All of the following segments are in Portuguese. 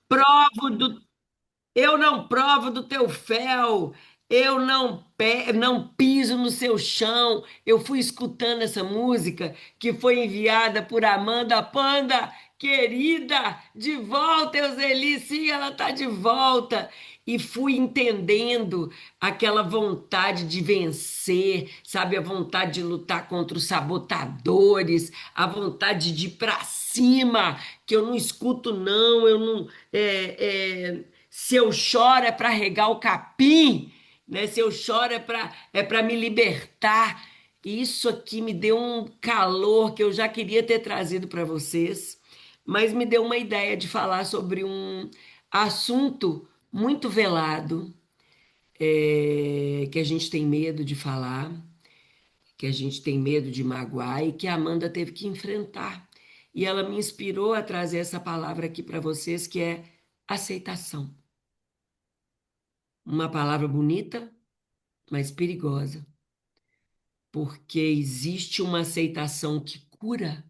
provo do Eu não provo do teu fel, eu não piso no seu chão. Eu fui escutando essa música que foi enviada por Amanda Panda, querida, de volta, Euseli, sim, ela tá de volta. E fui entendendo aquela vontade de vencer, sabe? A vontade de lutar contra os sabotadores, a vontade de ir para cima, que eu não escuto, não, eu não. Se eu choro é para regar o capim, né? Se eu choro é para me libertar. Isso aqui me deu um calor que eu já queria ter trazido para vocês, mas me deu uma ideia de falar sobre um assunto muito velado, que a gente tem medo de falar, que a gente tem medo de magoar e que a Amanda teve que enfrentar. E ela me inspirou a trazer essa palavra aqui para vocês, que é aceitação. Uma palavra bonita, mas perigosa, porque existe uma aceitação que cura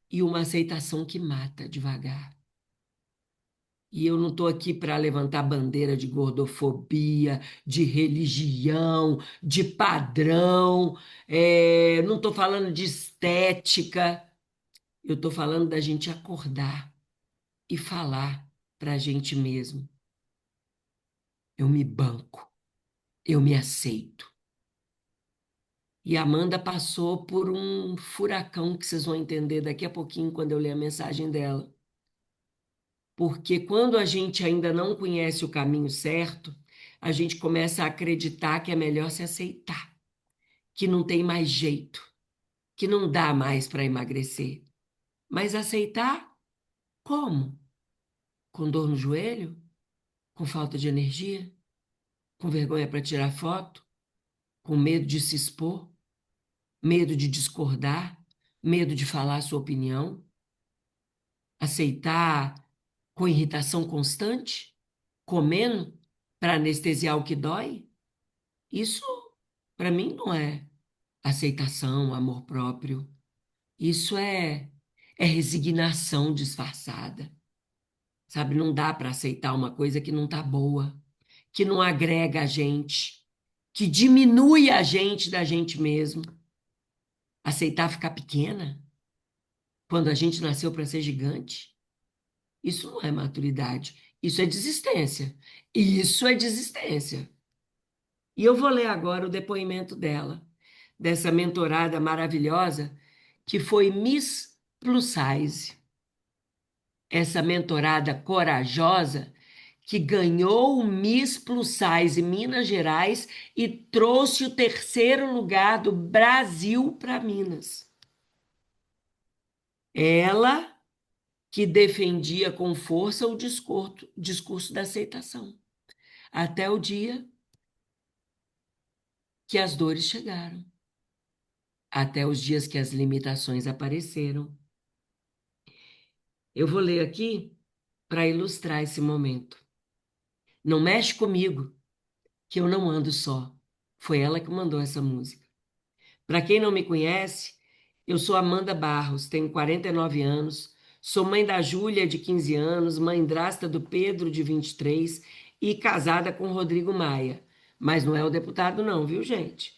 e uma aceitação que mata devagar. E eu não estou aqui para levantar bandeira de gordofobia, de religião, de padrão, não estou falando de estética, eu estou falando da gente acordar e falar para a gente mesmo: eu me banco, eu me aceito. E a Amanda passou por um furacão que vocês vão entender daqui a pouquinho quando eu ler a mensagem dela. Porque quando a gente ainda não conhece o caminho certo, a gente começa a acreditar que é melhor se aceitar, que não tem mais jeito, que não dá mais para emagrecer. Mas aceitar como? Com dor no joelho? Com falta de energia? Com vergonha para tirar foto? Com medo de se expor? Medo de discordar? Medo de falar a sua opinião? Aceitar com irritação constante, comendo para anestesiar o que dói? Isso, para mim, não é aceitação, amor próprio. Isso é resignação disfarçada. Sabe? Não dá para aceitar uma coisa que não tá boa, que não agrega a gente, que diminui a gente da gente mesmo. Aceitar ficar pequena quando a gente nasceu para ser gigante. Isso não é maturidade, isso é desistência. Isso é desistência. E eu vou ler agora o depoimento dela, dessa mentorada maravilhosa que foi Miss Plus Size. Essa mentorada corajosa que ganhou o Miss Plus Size Minas Gerais e trouxe o terceiro lugar do Brasil para Minas. Ela que defendia com força o discurso da aceitação, até o dia que as dores chegaram, até os dias que as limitações apareceram. Eu vou ler aqui para ilustrar esse momento. Não mexe comigo, que eu não ando só. Foi ela que mandou essa música. Para quem não me conhece, eu sou Amanda Barros, tenho 49 anos, sou mãe da Júlia, de 15 anos, mãe-drasta do Pedro, de 23, e casada com Rodrigo Maia. Mas não é o deputado, não, viu, gente?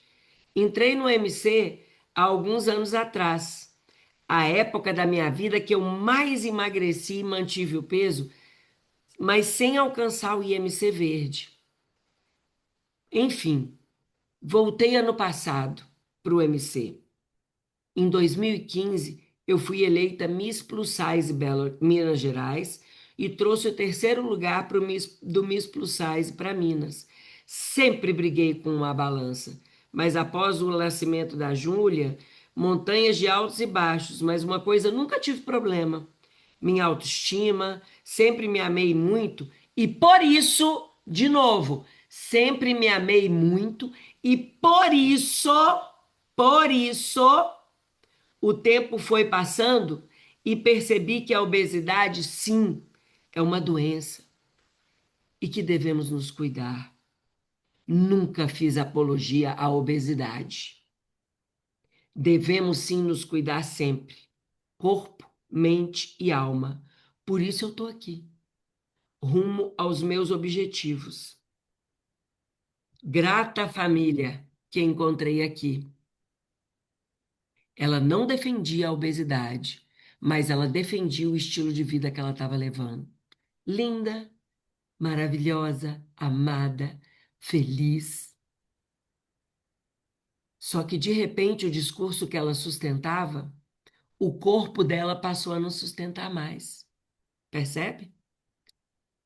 Entrei no MC há alguns anos atrás, a época da minha vida que eu mais emagreci e mantive o peso, mas sem alcançar o IMC verde. Enfim, voltei ano passado para o MC. Em 2015, eu fui eleita Miss Plus Size Minas Gerais e trouxe o terceiro lugar do Miss Plus Size para Minas. Sempre briguei com uma balança, mas após o nascimento da Júlia, montanhas de altos e baixos, mas uma coisa nunca tive problema. Minha autoestima, sempre me amei muito e por isso, de novo, sempre me amei muito e por isso, o tempo foi passando e percebi que a obesidade, sim, é uma doença e que devemos nos cuidar. Nunca fiz apologia à obesidade. Devemos sim nos cuidar sempre, corpo, mente e alma. Por isso eu estou aqui. rumo aos meus objetivos. Grata família que encontrei aqui. Ela não defendia a obesidade, mas ela defendia o estilo de vida que ela estava levando. Linda, maravilhosa, amada, feliz. Só que, de repente, o discurso que ela sustentava, o corpo dela passou a não sustentar mais. Percebe?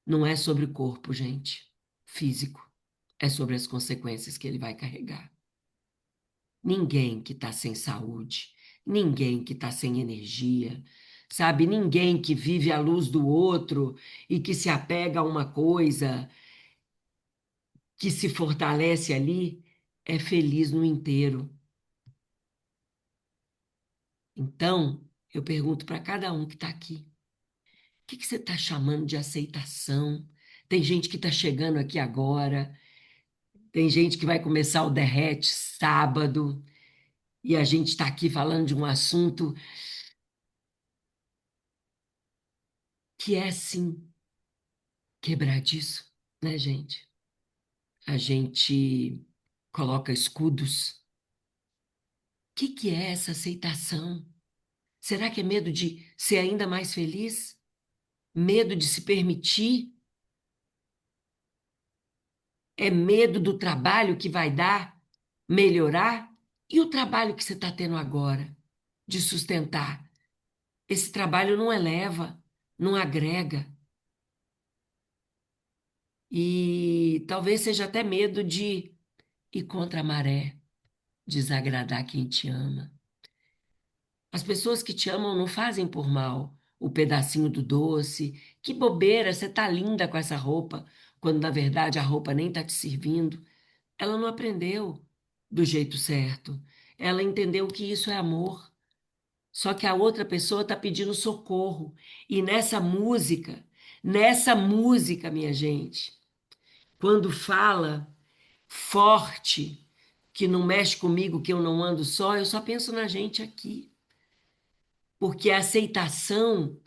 Não é sobre o corpo, gente, físico. É sobre as consequências que ele vai carregar. Ninguém que está sem saúde, ninguém que está sem energia, sabe? Ninguém que vive à luz do outro e que se apega a uma coisa, que se fortalece ali, é feliz no inteiro. Então, eu pergunto para cada um que está aqui: o que que você está chamando de aceitação? Tem gente que está chegando aqui agora, tem gente que vai começar o Derrete sábado, e a gente está aqui falando de um assunto que é, sim, quebradiço, né, gente? A gente coloca escudos. O que que é essa aceitação? Será que é medo de ser ainda mais feliz? Medo de se permitir? É medo do trabalho que vai dar, melhorar? E o trabalho que você está tendo agora, de sustentar? Esse trabalho não eleva, não agrega. E talvez seja até medo de ir contra a maré, desagradar quem te ama. As pessoas que te amam não fazem por mal o pedacinho do doce. Que bobeira, você tá linda com essa roupa, quando na verdade a roupa nem tá te servindo. Ela não aprendeu do jeito certo. Ela entendeu que isso é amor. Só que a outra pessoa tá pedindo socorro. E nessa música, minha gente, quando fala forte, que não mexe comigo, que eu não ando só, eu só penso na gente aqui. Porque a aceitação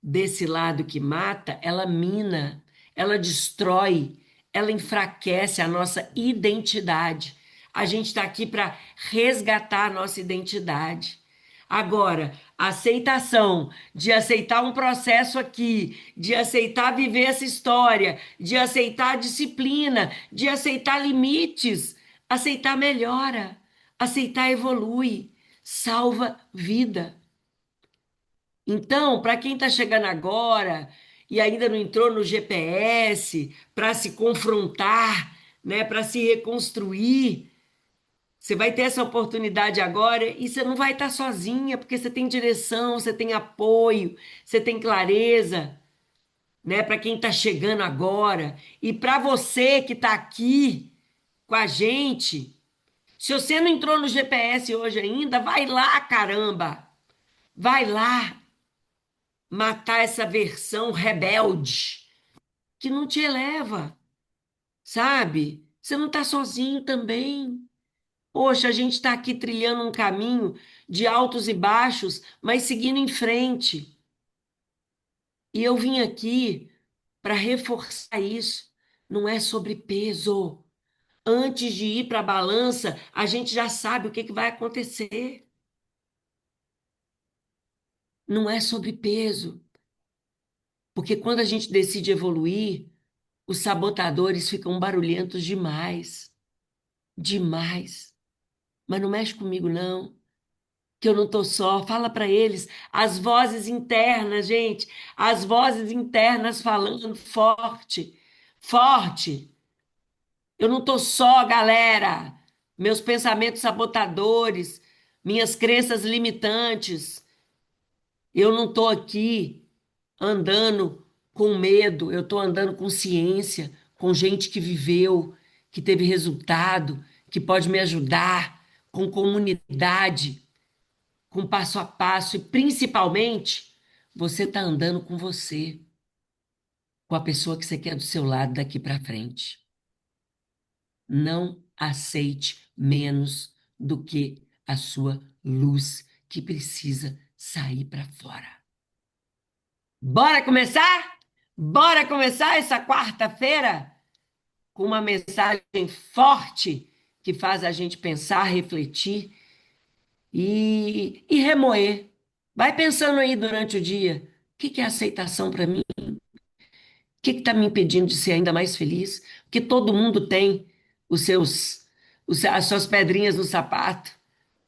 desse lado que mata, ela mina, ela destrói, ela enfraquece a nossa identidade. A gente está aqui para resgatar a nossa identidade. Agora, a aceitação de aceitar um processo aqui, de aceitar viver essa história, de aceitar disciplina, de aceitar limites, aceitar melhora, aceitar evolui, salva vida. Então, para quem está chegando agora e ainda não entrou no GPS para se confrontar, né, para se reconstruir, você vai ter essa oportunidade agora e você não vai estar sozinha, porque você tem direção, você tem apoio, você tem clareza, né, para quem está chegando agora e para você que está aqui com a gente. Se você não entrou no GPS hoje ainda, vai lá, caramba, vai lá matar essa versão rebelde que não te eleva, sabe? Você não está sozinho também. Poxa, a gente está aqui trilhando um caminho de altos e baixos, mas seguindo em frente. E eu vim aqui para reforçar isso. Não é sobre peso. Antes de ir para a balança, a gente já sabe o que que vai acontecer. Não é sobre peso. Porque quando a gente decide evoluir, os sabotadores ficam barulhentos demais, demais. Mas não mexe comigo, não, que eu não tô só. Fala para eles, as vozes internas, gente, as vozes internas falando forte, forte. Eu não tô só, galera. Meus pensamentos sabotadores, minhas crenças limitantes. Eu não tô aqui andando com medo, eu estou andando com ciência, com gente que viveu, que teve resultado, que pode me ajudar, com comunidade, com passo a passo e principalmente você está andando com você, com a pessoa que você quer do seu lado daqui para frente. Não aceite menos do que a sua luz que precisa sair para fora. Bora começar? Bora começar essa quarta-feira com uma mensagem forte que faz a gente pensar, refletir e remoer. Vai pensando aí durante o dia: o que que é aceitação para mim? O que está me impedindo de ser ainda mais feliz? Porque todo mundo tem os seus, as suas pedrinhas no sapato.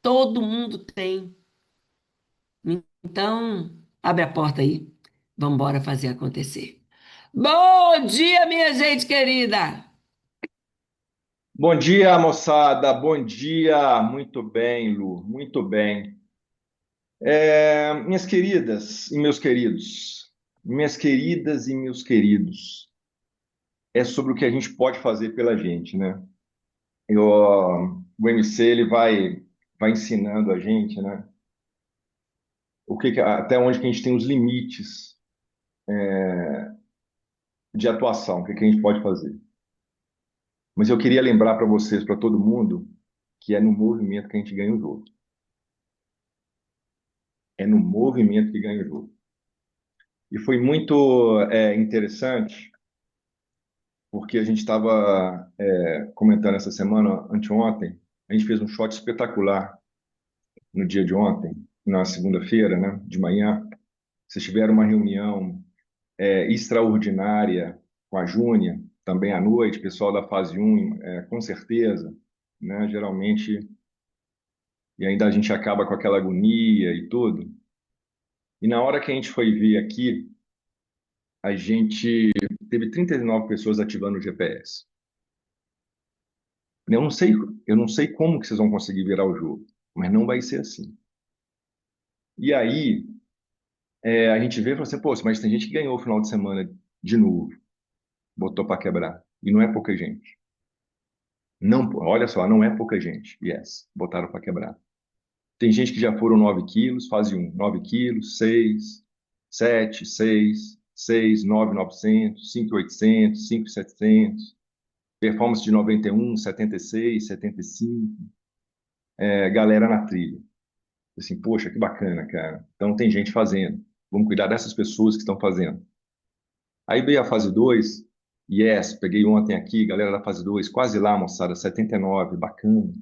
Todo mundo tem. Então, abre a porta aí. Vamos embora fazer acontecer. Bom dia, minha gente querida! Bom dia, moçada. Bom dia. Muito bem, Lu. Muito bem. Minhas queridas e meus queridos, minhas queridas e meus queridos, é sobre o que a gente pode fazer pela gente, né? O MC ele vai ensinando a gente, né? Até onde que a gente tem os limites de atuação, o que a gente pode fazer. Mas eu queria lembrar para vocês, para todo mundo, que é no movimento que a gente ganha o jogo. É no movimento que ganha o jogo. E foi muito interessante, porque a gente estava comentando essa semana, anteontem, a gente fez um shot espetacular no dia de ontem, na segunda-feira, né, de manhã. Vocês tiveram uma reunião extraordinária com a Júnia, também à noite, pessoal da fase um, com certeza, né, geralmente, e ainda a gente acaba com aquela agonia e tudo. E na hora que a gente foi ver aqui, a gente teve 39 pessoas ativando o GPS. Eu não sei, eu não sei como que vocês vão conseguir virar o jogo, mas não vai ser assim. E aí, a gente vê e fala assim, pô, mas tem gente que ganhou o final de semana de novo, botou para quebrar. E não é pouca gente. Não, olha só, não é pouca gente. Yes, botaram para quebrar. Tem gente que já foram 9 quilos, fase 1, 9 quilos, 6, 7, 6, 6, 9, 900, 5, 800, 5, 700, performance de 91, 76, 75, galera na trilha. Assim, poxa, que bacana, cara. Então tem gente fazendo. Vamos cuidar dessas pessoas que estão fazendo. Aí veio a fase 2. Yes, peguei ontem aqui, galera da fase 2, quase lá, moçada, 79, bacana.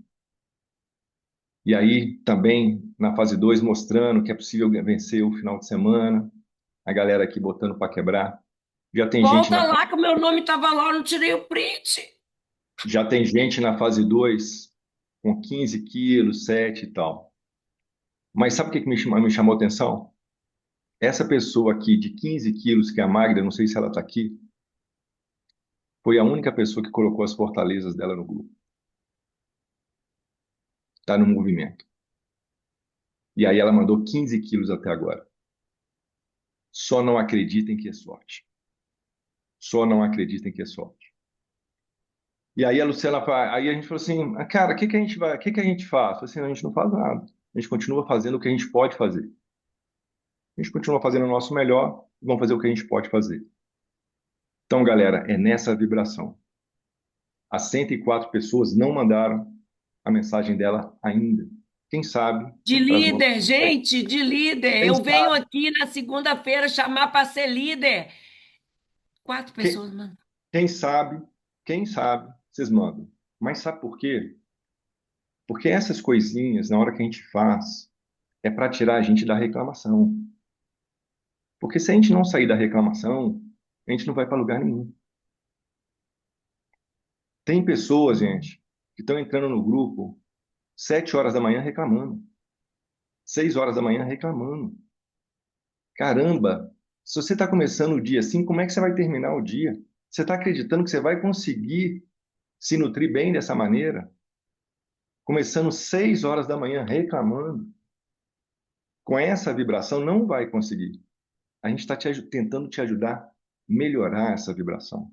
E aí também na fase 2 mostrando que é possível vencer o final de semana, a galera aqui botando para quebrar. Já tem gente Volta na lá que o meu nome estava lá, eu não tirei o print. já tem gente na fase 2 com 15 quilos, 7 e tal. Mas sabe o que me chamou a atenção? Essa pessoa aqui de 15 quilos, que é a Magda, não sei se ela está aqui, foi a única pessoa que colocou as fortalezas dela no grupo. Está no movimento. E aí ela mandou 15 quilos até agora. Só não acreditem que é sorte. Só não acreditem que é sorte. E aí a Luciana, aí a gente falou assim, "Ah, cara, o que que a gente vai, o que que a gente faz?" Eu falei assim, a gente não faz nada. A gente continua fazendo o que a gente pode fazer. A gente continua fazendo o nosso melhor, e vamos fazer o que a gente pode fazer. Então, galera, é nessa vibração. As 104 pessoas não mandaram a mensagem dela ainda. Quem sabe De para as nossas. líder, gente, de líder. Quem Eu venho sabe? aqui na segunda-feira chamar para ser líder. Quatro Quem, pessoas, mano. quem sabe? Quem sabe? Vocês mandam. Mas sabe por quê? Porque essas coisinhas, na hora que a gente faz, é para tirar a gente da reclamação. Porque se a gente não sair da reclamação, a gente não vai para lugar nenhum. Tem pessoas, gente, que estão entrando no grupo 7 horas da manhã reclamando, 6 horas da manhã reclamando. Caramba, se você está começando o dia assim, como é que você vai terminar o dia? Você está acreditando que você vai conseguir se nutrir bem dessa maneira? Começando 6 horas da manhã reclamando, com essa vibração, não vai conseguir. A gente está tentando te ajudar a melhorar essa vibração.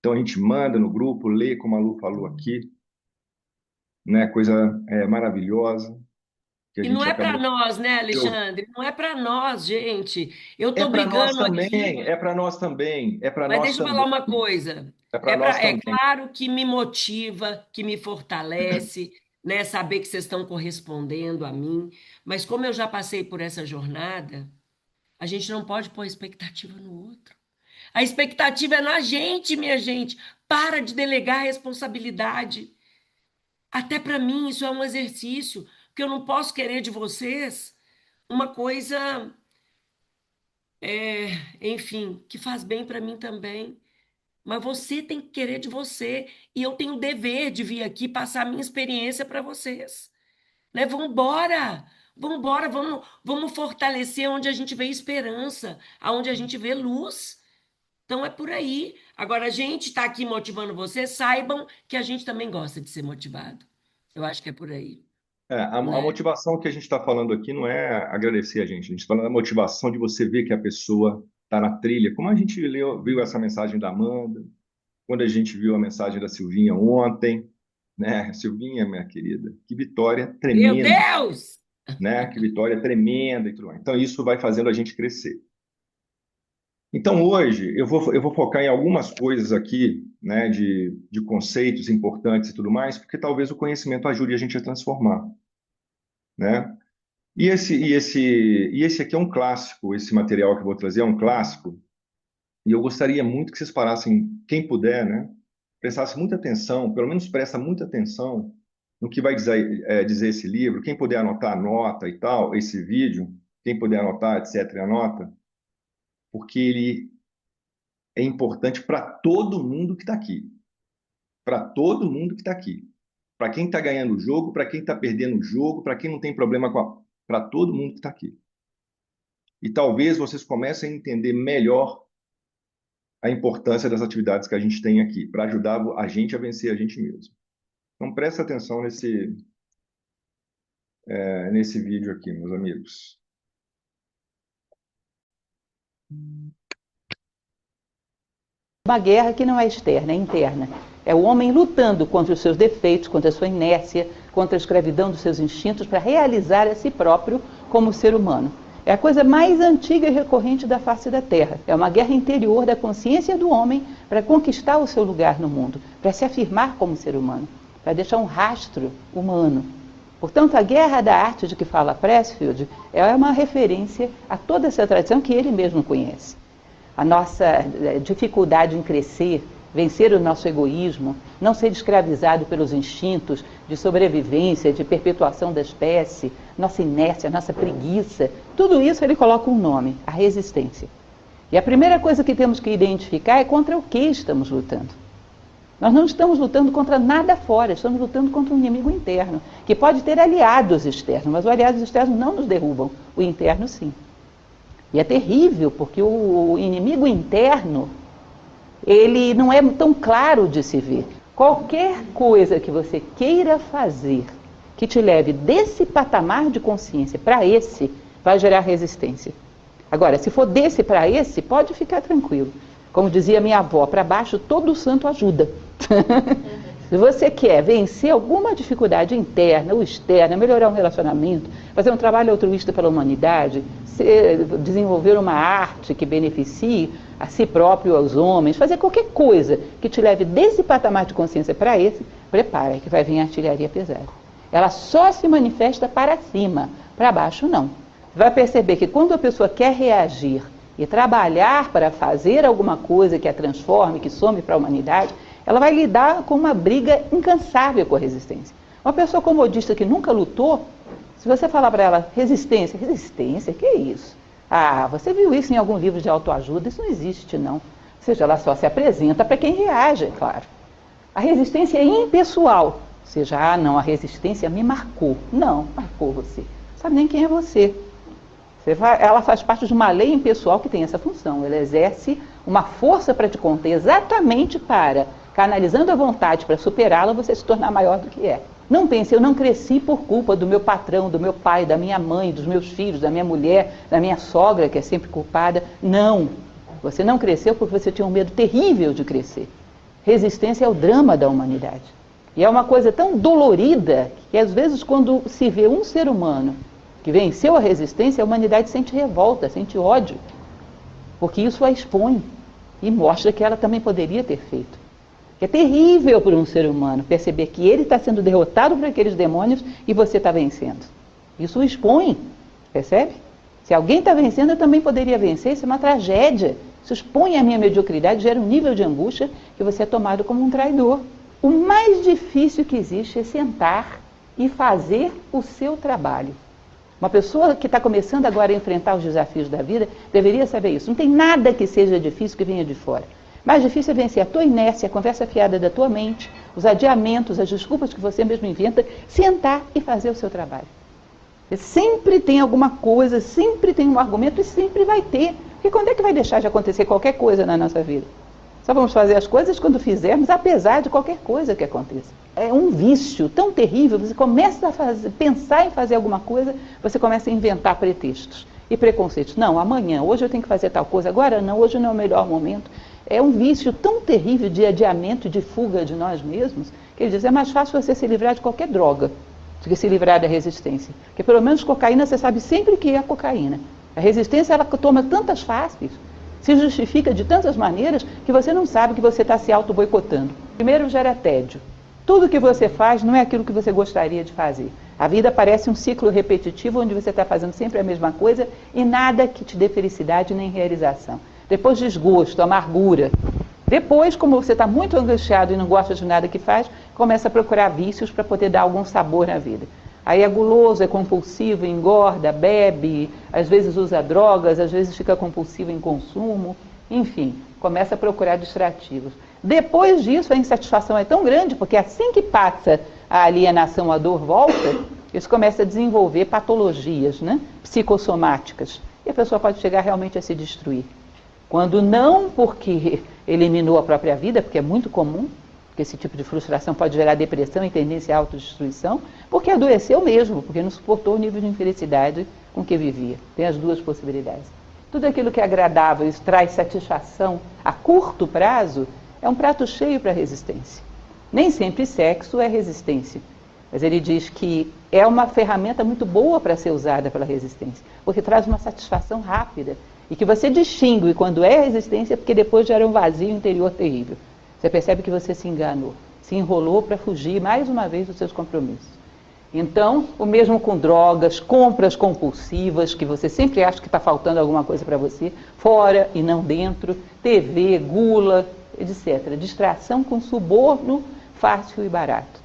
Então a gente manda no grupo, lê como a Lu falou aqui, né? Coisa maravilhosa que a E não gente é para acabou. nós, né, Alexandre? Não é para nós, gente. Eu É estou para nós brigando aqui. também, é para nós também, é para Mas nós deixa eu falar também, uma coisa. é para nós É também. claro que me motiva, que me fortalece, né, saber que vocês estão correspondendo a mim. Mas como eu já passei por essa jornada, a gente não pode pôr expectativa no outro. A expectativa é na gente, minha gente. Para de delegar a responsabilidade. Até para mim isso é um exercício, porque eu não posso querer de vocês uma coisa, enfim, que faz bem para mim também. Mas você tem que querer de você. E eu tenho o dever de vir aqui passar a minha experiência para vocês. Né? Vamos embora! Vamos embora, vamos fortalecer onde a gente vê esperança, aonde a gente vê luz. Então é por aí. Agora, a gente está aqui motivando vocês, saibam que a gente também gosta de ser motivado. Eu acho que é por aí, A né? motivação que a gente está falando aqui não é agradecer a gente está falando da motivação de você ver que a pessoa está na trilha. Como a gente viu essa mensagem da Amanda, quando a gente viu a mensagem da Silvinha ontem, né? Silvinha, minha querida, que vitória Meu tremenda, Deus! né? Que vitória tremenda e tudo mais. Então, isso vai fazendo a gente crescer. Então, hoje, eu vou focar em algumas coisas aqui, né, de conceitos importantes e tudo mais, porque talvez o conhecimento ajude a gente a transformar, né? E esse aqui é um clássico, esse material que eu vou trazer é um clássico, e eu gostaria muito que vocês parassem, quem puder, né, prestasse muita atenção, pelo menos presta muita atenção no que vai dizer esse livro. Quem puder anotar, anota e tal, esse vídeo, quem puder anotar, etc., anota, porque ele é importante para todo mundo que está aqui. Para todo mundo que está aqui. Para quem está ganhando o jogo, para quem está perdendo o jogo, para quem não tem problema com a... Para todo mundo que está aqui. E talvez vocês comecem a entender melhor a importância das atividades que a gente tem aqui, para ajudar a gente a vencer a gente mesmo. Então, presta atenção nesse vídeo aqui, meus amigos. Uma guerra que não é externa, é interna. É o homem lutando contra os seus defeitos, contra a sua inércia, contra a escravidão dos seus instintos para realizar a si próprio como ser humano. É a coisa mais antiga e recorrente da face da Terra. É uma guerra interior da consciência do homem para conquistar o seu lugar no mundo, para se afirmar como ser humano, para deixar um rastro humano. Portanto, a guerra da arte de que fala Pressfield é uma referência a toda essa tradição que ele mesmo conhece. A nossa dificuldade em crescer, vencer o nosso egoísmo, não ser escravizado pelos instintos de sobrevivência, de perpetuação da espécie, nossa inércia, nossa preguiça, tudo isso ele coloca um nome, a resistência. E a primeira coisa que temos que identificar é contra o que estamos lutando. Nós não estamos lutando contra nada fora, estamos lutando contra um inimigo interno, que pode ter aliados externos, mas os aliados externos não nos derrubam, o interno sim. E é terrível, porque o inimigo interno, ele não é tão claro de se ver. Qualquer coisa que você queira fazer, que te leve desse patamar de consciência para esse, vai gerar resistência. Agora, se for desse para esse, pode ficar tranquilo. Como dizia minha avó, para baixo todo santo ajuda. Se você quer vencer alguma dificuldade interna ou externa, melhorar um relacionamento, fazer um trabalho altruísta pela humanidade, desenvolver uma arte que beneficie a si próprio, aos homens, fazer qualquer coisa que te leve desse patamar de consciência para esse, prepara que vai vir a artilharia pesada. Ela só se manifesta para cima, para baixo não. Vai perceber que quando a pessoa quer reagir e trabalhar para fazer alguma coisa que a transforme, que some para a humanidade, ela vai lidar com uma briga incansável com a resistência. Uma pessoa comodista que nunca lutou, se você falar para ela, resistência, resistência, que é isso? Ah, você viu isso em algum livro de autoajuda? Isso não existe, não. Ou seja, ela só se apresenta para quem reage, é claro. A resistência é impessoal. Ou seja, ah, não, a resistência me marcou. Não, marcou você. Não sabe nem quem é você. Ela faz parte de uma lei impessoal que tem essa função. Ela exerce uma força para te conter, exatamente para, canalizando a vontade para superá-la, você se tornar maior do que é. Não pense, eu não cresci por culpa do meu patrão, do meu pai, da minha mãe, dos meus filhos, da minha mulher, da minha sogra, que é sempre culpada. Não. Você não cresceu porque você tinha um medo terrível de crescer. Resistência é o drama da humanidade. E é uma coisa tão dolorida que, às vezes, quando se vê um ser humano que venceu a resistência, a humanidade sente revolta, sente ódio. Porque isso a expõe e mostra que ela também poderia ter feito. É terrível para um ser humano perceber que ele está sendo derrotado por aqueles demônios e você está vencendo. Isso o expõe, percebe? Se alguém está vencendo, eu também poderia vencer, isso é uma tragédia. Se expõe à minha mediocridade, gera um nível de angústia que você é tomado como um traidor. O mais difícil que existe é sentar e fazer o seu trabalho. Uma pessoa que está começando agora a enfrentar os desafios da vida deveria saber isso. Não tem nada que seja difícil que venha de fora. Mais difícil é vencer a tua inércia, a conversa fiada da tua mente, os adiamentos, as desculpas que você mesmo inventa, sentar e fazer o seu trabalho. Você sempre tem alguma coisa, sempre tem um argumento e sempre vai ter. Porque quando é que vai deixar de acontecer qualquer coisa na nossa vida? Só vamos fazer as coisas quando fizermos, apesar de qualquer coisa que aconteça. É um vício tão terrível, você começa a pensar em fazer alguma coisa, você começa a inventar pretextos e preconceitos. Não, amanhã, hoje eu tenho que fazer tal coisa, agora não, hoje não é o melhor momento. É um vício tão terrível de adiamento e de fuga de nós mesmos, que ele diz, é mais fácil você se livrar de qualquer droga do que se livrar da resistência. Porque pelo menos cocaína você sabe sempre que é cocaína. A resistência, ela toma tantas faces, se justifica de tantas maneiras, que você não sabe que você está se auto-boicotando. Primeiro, gera tédio. Tudo que você faz não é aquilo que você gostaria de fazer. A vida parece um ciclo repetitivo, onde você está fazendo sempre a mesma coisa e nada que te dê felicidade nem realização. Depois, desgosto, amargura. Depois, como você está muito angustiado e não gosta de nada que faz, começa a procurar vícios para poder dar algum sabor na vida. Aí é guloso, é compulsivo, engorda, bebe, às vezes usa drogas, às vezes fica compulsivo em consumo, enfim, começa a procurar distrativos. Depois disso, a insatisfação é tão grande, porque assim que passa a alienação, a dor volta, isso começa a desenvolver patologias, né, psicossomáticas, e a pessoa pode chegar realmente a se destruir. Quando não porque eliminou a própria vida, porque é muito comum, porque esse tipo de frustração pode gerar depressão e tendência à autodestruição, porque adoeceu mesmo, porque não suportou o nível de infelicidade com que vivia. Tem as duas possibilidades. Tudo aquilo que é agradável e traz satisfação a curto prazo é um prato cheio para a resistência. Nem sempre sexo é resistência, mas ele diz que é uma ferramenta muito boa para ser usada pela resistência, porque traz uma satisfação rápida e que você distingue quando é resistência, porque depois gera um vazio interior terrível. Você percebe que você se enganou, se enrolou para fugir mais uma vez dos seus compromissos. Então, o mesmo com drogas, compras compulsivas, que você sempre acha que está faltando alguma coisa para você, fora e não dentro, TV, gula, etc. Distração com suborno fácil e barato.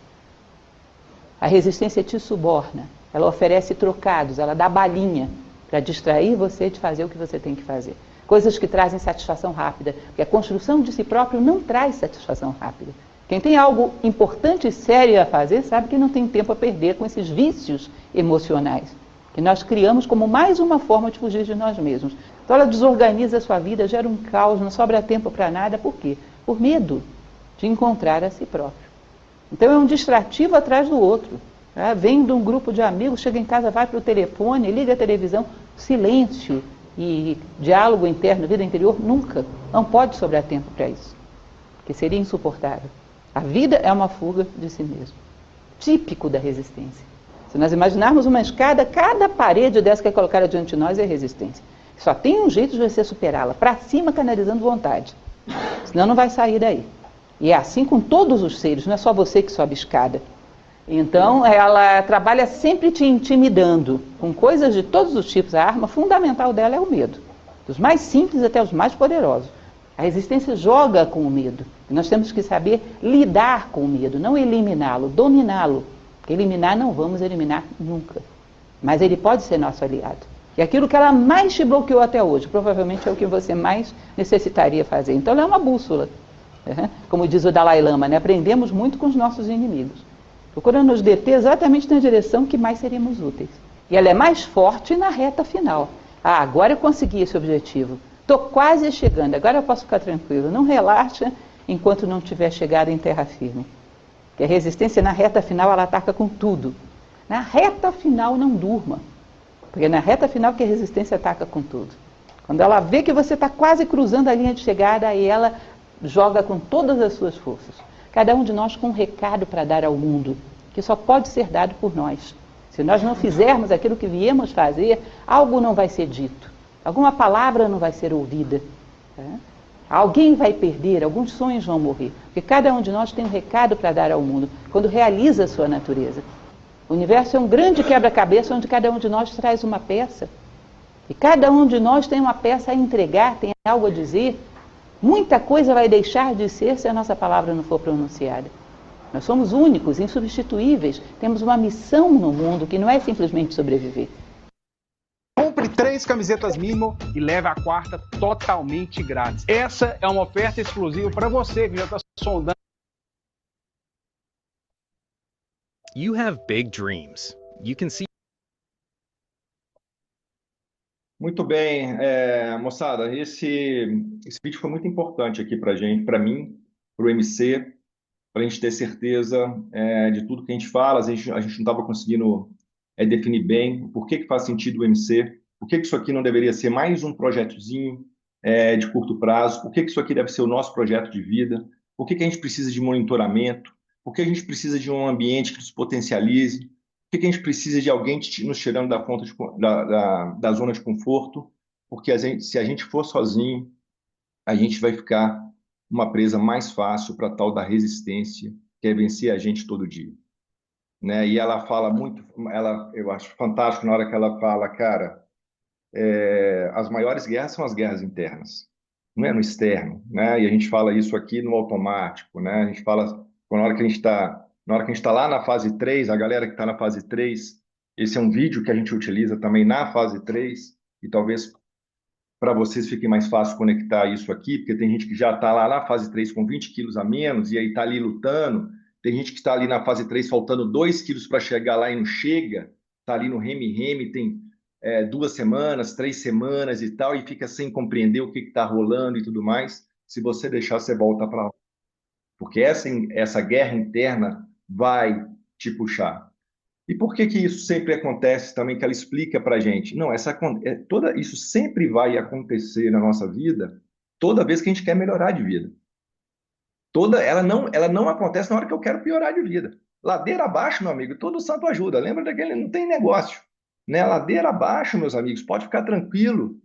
A resistência te suborna, ela oferece trocados, ela dá balinha para distrair você de fazer o que você tem que fazer. Coisas que trazem satisfação rápida, porque a construção de si próprio não traz satisfação rápida. Quem tem algo importante e sério a fazer sabe que não tem tempo a perder com esses vícios emocionais, que nós criamos como mais uma forma de fugir de nós mesmos. Então ela desorganiza a sua vida, gera um caos, não sobra tempo para nada. Por quê? Por medo de encontrar a si próprio. Então é um distrativo atrás do outro. Vem de um grupo de amigos, chega em casa, vai para o telefone, liga a televisão, silêncio e diálogo interno, vida interior, nunca. Não pode sobrar tempo para isso, porque seria insuportável. A vida é uma fuga de si mesmo, típico da resistência. Se nós imaginarmos uma escada, cada parede dessa que é colocada diante de nós é resistência. Só tem um jeito de você superá-la, para cima canalizando vontade, senão não vai sair daí. E é assim com todos os seres, não é só você que sobe escada. Então, ela trabalha sempre te intimidando, com coisas de todos os tipos. A arma fundamental dela é o medo, dos mais simples até os mais poderosos. A resistência joga com o medo. E nós temos que saber lidar com o medo, não eliminá-lo, dominá-lo. Porque eliminar não vamos eliminar nunca. Mas ele pode ser nosso aliado. E aquilo que ela mais te bloqueou até hoje, provavelmente é o que você mais necessitaria fazer. Então, ela é uma bússola. Como diz o Dalai Lama, né? Aprendemos muito com os nossos inimigos. Procurando nos deter exatamente na direção que mais seríamos úteis. E ela é mais forte na reta final. Agora eu consegui esse objetivo. Estou quase chegando, agora eu posso ficar tranquilo. Não relaxa enquanto não tiver chegado em terra firme. Porque a resistência na reta final, ela ataca com tudo. Na reta final, não durma. Porque na reta final que a resistência ataca com tudo. Quando ela vê que você está quase cruzando a linha de chegada, aí ela joga com todas as suas forças. Cada um de nós com um recado para dar ao mundo, que só pode ser dado por nós. Se nós não fizermos aquilo que viemos fazer, algo não vai ser dito, alguma palavra não vai ser ouvida. Alguém vai perder, alguns sonhos vão morrer, porque cada um de nós tem um recado para dar ao mundo, quando realiza a sua natureza. O universo é um grande quebra-cabeça onde cada um de nós traz uma peça. E cada um de nós tem uma peça a entregar, tem algo a dizer. Muita coisa vai deixar de ser se a nossa palavra não for pronunciada. Nós somos únicos, insubstituíveis, temos uma missão no mundo que não é simplesmente sobreviver. Compre 3 camisetas Mimo e leve a 4ª totalmente grátis. Essa é uma oferta exclusiva para você que já está sondando. You have big dreams. You can see. Muito bem, moçada, esse vídeo foi muito importante aqui para gente, para mim, para o MC, para a gente ter certeza de tudo que a gente fala. A gente não estava conseguindo definir bem por que faz sentido o MC, por que isso aqui não deveria ser mais um projetozinho de curto prazo, por que isso aqui deve ser o nosso projeto de vida, por que a gente precisa de monitoramento, por que a gente precisa de um ambiente que nos potencialize, por que a gente precisa de alguém nos tirando da zona de conforto, porque se a gente for sozinho, a gente vai ficar uma presa mais fácil para tal da resistência, que é vencer a gente todo dia. Né? E ela fala muito, eu acho fantástico na hora que ela fala, cara, as maiores guerras são as guerras internas, não é no externo, né? E a gente fala isso aqui no automático, né? A gente fala, na hora que a gente está lá na fase 3, a galera que está na fase 3, esse é um vídeo que a gente utiliza também na fase 3, e talvez para vocês fique mais fácil conectar isso aqui, porque tem gente que já está lá na fase 3 com 20 quilos a menos, e aí está ali lutando. Tem gente que está ali na fase 3 faltando 2 quilos para chegar lá e não chega, está ali no reme-reme, tem 2 semanas, 3 semanas e tal, e fica sem compreender o que está rolando e tudo mais. Se você deixar, você volta para lá. Porque essa guerra interna vai te puxar. E por que isso sempre acontece também, que ela explica para a gente? Não, isso sempre vai acontecer na nossa vida toda vez que a gente quer melhorar de vida. Ela não acontece na hora que eu quero piorar de vida. Ladeira abaixo, meu amigo, todo santo ajuda. Lembra daquele, não tem negócio. Né? Ladeira abaixo, meus amigos, pode ficar tranquilo,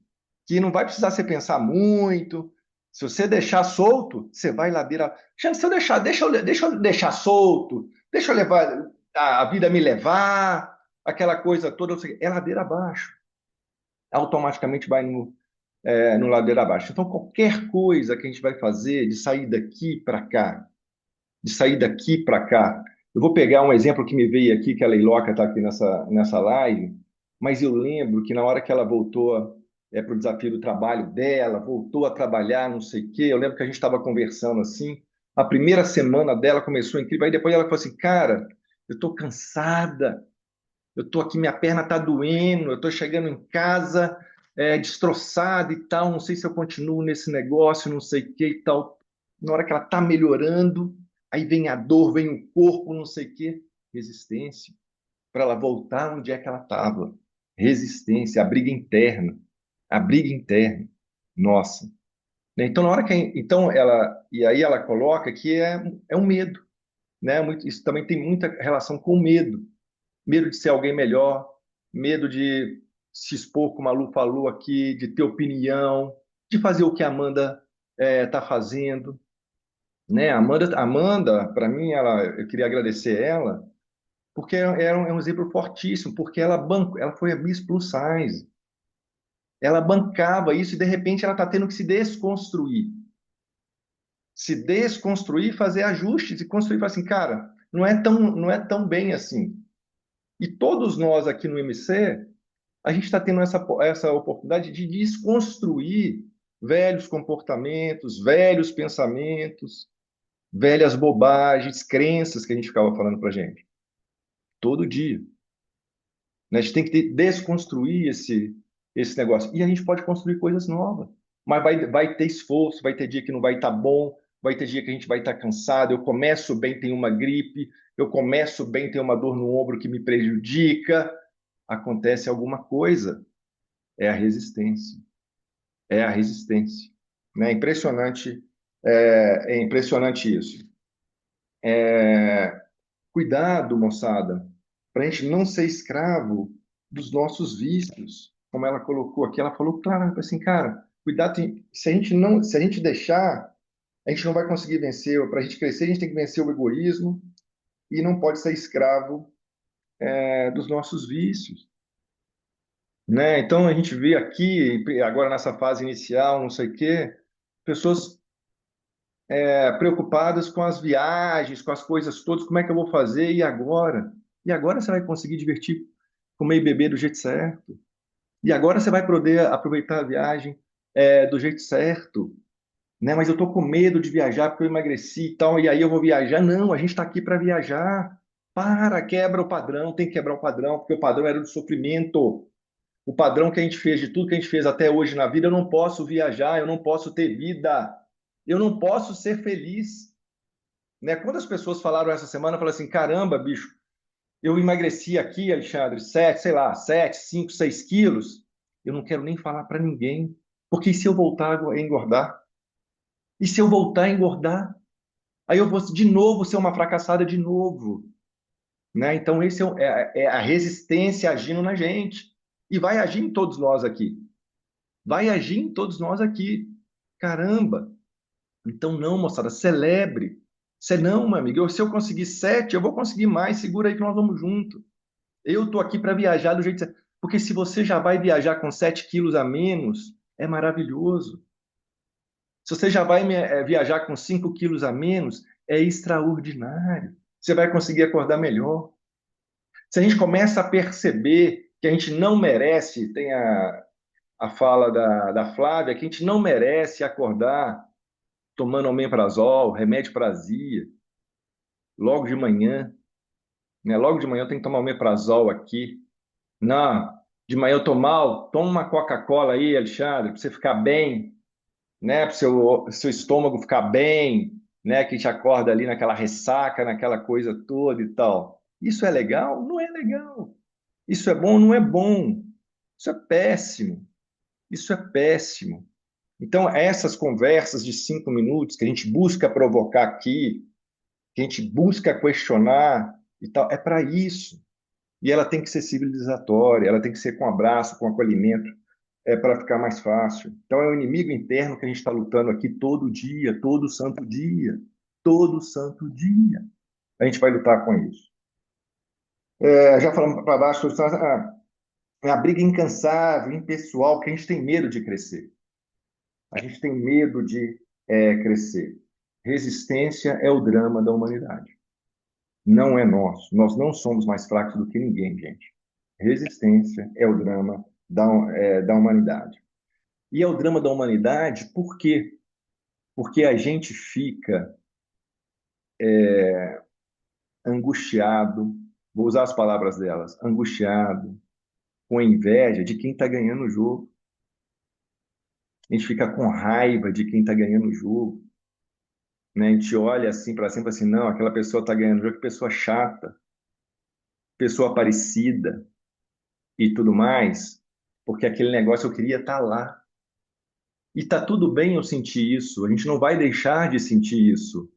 que não vai precisar você pensar muito. Se você deixar solto, você vai ladeira. Gente, se eu deixa eu deixar solto, deixa eu levar a vida me levar, aquela coisa toda, é ladeira abaixo. Automaticamente vai no ladeira abaixo. Então, qualquer coisa que a gente vai fazer de sair daqui para cá, eu vou pegar um exemplo que me veio aqui, que a Leiloca está aqui nessa live, mas eu lembro que na hora que ela voltou para o desafio do trabalho dela, voltou a trabalhar, não sei o quê, eu lembro que a gente estava conversando assim, a primeira semana dela começou incrível, aí depois ela falou assim, cara, eu estou cansada, eu estou aqui, minha perna está doendo, eu estou chegando em casa destroçada e tal, não sei se eu continuo nesse negócio, não sei o que e tal. Na hora que ela está melhorando, aí vem a dor, vem o corpo, não sei o que, resistência, para ela voltar onde é que ela estava. Resistência, a briga interna, nossa. Então, na hora e aí ela coloca que é um medo, né? Isso também tem muita relação com o medo. Medo de ser alguém melhor, medo de se expor, como a Lu falou aqui, de ter opinião, de fazer o que a Amanda está fazendo. Né? Amanda, para mim, eu queria agradecer ela, porque é um exemplo fortíssimo, porque ela foi a Miss Plus Size. Ela bancava isso e, de repente, ela está tendo que se desconstruir. Se desconstruir, fazer ajustes e construir. Falar assim, cara, não é tão bem assim. E todos nós aqui no MC, a gente está tendo essa oportunidade de desconstruir velhos comportamentos, velhos pensamentos, velhas bobagens, crenças que a gente ficava falando para a gente. Todo dia. Né? A gente tem que desconstruir esse negócio. E a gente pode construir coisas novas. Mas vai ter esforço, vai ter dia que não vai estar bom, vai ter dia que a gente vai estar cansado. Eu começo bem, tenho uma gripe, eu começo bem, tenho uma dor no ombro que me prejudica. Acontece alguma coisa. É a resistência. É a resistência. Né? É impressionante isso. Cuidado, moçada, para a gente não ser escravo dos nossos vícios. Como ela colocou aqui, ela falou claro, assim, cara, cuidado, se a gente deixar, a gente não vai conseguir vencer. Para a gente crescer, a gente tem que vencer o egoísmo e não pode ser escravo dos nossos vícios. né? Então a gente vê aqui, agora nessa fase inicial, não sei o quê, pessoas preocupadas com as viagens, com as coisas todas, como é que eu vou fazer e agora? E agora você vai conseguir divertir, comer e beber do jeito certo. E agora você vai poder aproveitar a viagem do jeito certo, né? Mas eu tô com medo de viajar porque eu emagreci e tal, e aí eu vou viajar. Não, a gente está aqui para viajar. Para, quebra o padrão, tem que quebrar o padrão, porque o padrão era do sofrimento. O padrão que a gente fez, de tudo que a gente fez até hoje na vida, eu não posso viajar, eu não posso ter vida, eu não posso ser feliz. Né? Quando as pessoas falaram essa semana, eu falei assim, caramba, bicho, eu emagreci aqui, Alexandre, 7, sei lá, 7, 5, 6 quilos, eu não quero nem falar para ninguém, porque e se eu voltar a engordar? E se eu voltar a engordar? Aí eu vou de novo ser uma fracassada de novo, né? Então esse é a resistência agindo na gente e vai agir em todos nós aqui. Vai agir em todos nós aqui. Caramba! Então não, moçada, celebre. Se não, meu amigo, se eu conseguir 7, eu vou conseguir mais. Segura aí que nós vamos junto. Eu tô aqui para viajar do jeito certo. Porque se você já vai viajar com 7 quilos a menos, é maravilhoso. Se você já vai viajar com 5 quilos a menos, é extraordinário. Você vai conseguir acordar melhor. Se a gente começa a perceber que a gente não merece, tem a fala da Flávia, que a gente não merece acordar tomando omeprazol, remédio para azia, logo de manhã, né? Logo de manhã eu tenho que tomar omeprazol aqui. Não, de manhã eu tô mal, toma uma Coca-Cola aí, Alexandre, para você ficar bem, né? Para o seu estômago ficar bem, né? Que te acorda ali naquela ressaca, naquela coisa toda e tal. Isso é legal? Não é legal. Isso é bom? Não é bom. Isso é péssimo. Isso é péssimo. Então, essas conversas de 5 minutos que a gente busca provocar aqui, que a gente busca questionar e tal, é para isso. E ela tem que ser civilizatória, ela tem que ser com abraço, com acolhimento, para ficar mais fácil. Então, é o inimigo interno que a gente está lutando aqui todo dia, todo santo dia, todo santo dia. A gente vai lutar com isso. Já falamos para baixo, é a briga incansável, impessoal, que a gente tem medo de crescer. A gente tem medo de crescer. Resistência é o drama da humanidade. Não é nosso. Nós não somos mais fracos do que ninguém, gente. Resistência é o drama da humanidade. E é o drama da humanidade por quê? Porque a gente fica angustiado, vou usar as palavras delas, angustiado, com inveja de quem está ganhando o jogo. A gente fica com raiva de quem está ganhando o jogo. Né? A gente olha assim para cima e fala assim, não, aquela pessoa está ganhando o jogo, que pessoa chata, pessoa parecida e tudo mais, porque aquele negócio eu queria estar lá. E tá tudo bem eu sentir isso, a gente não vai deixar de sentir isso.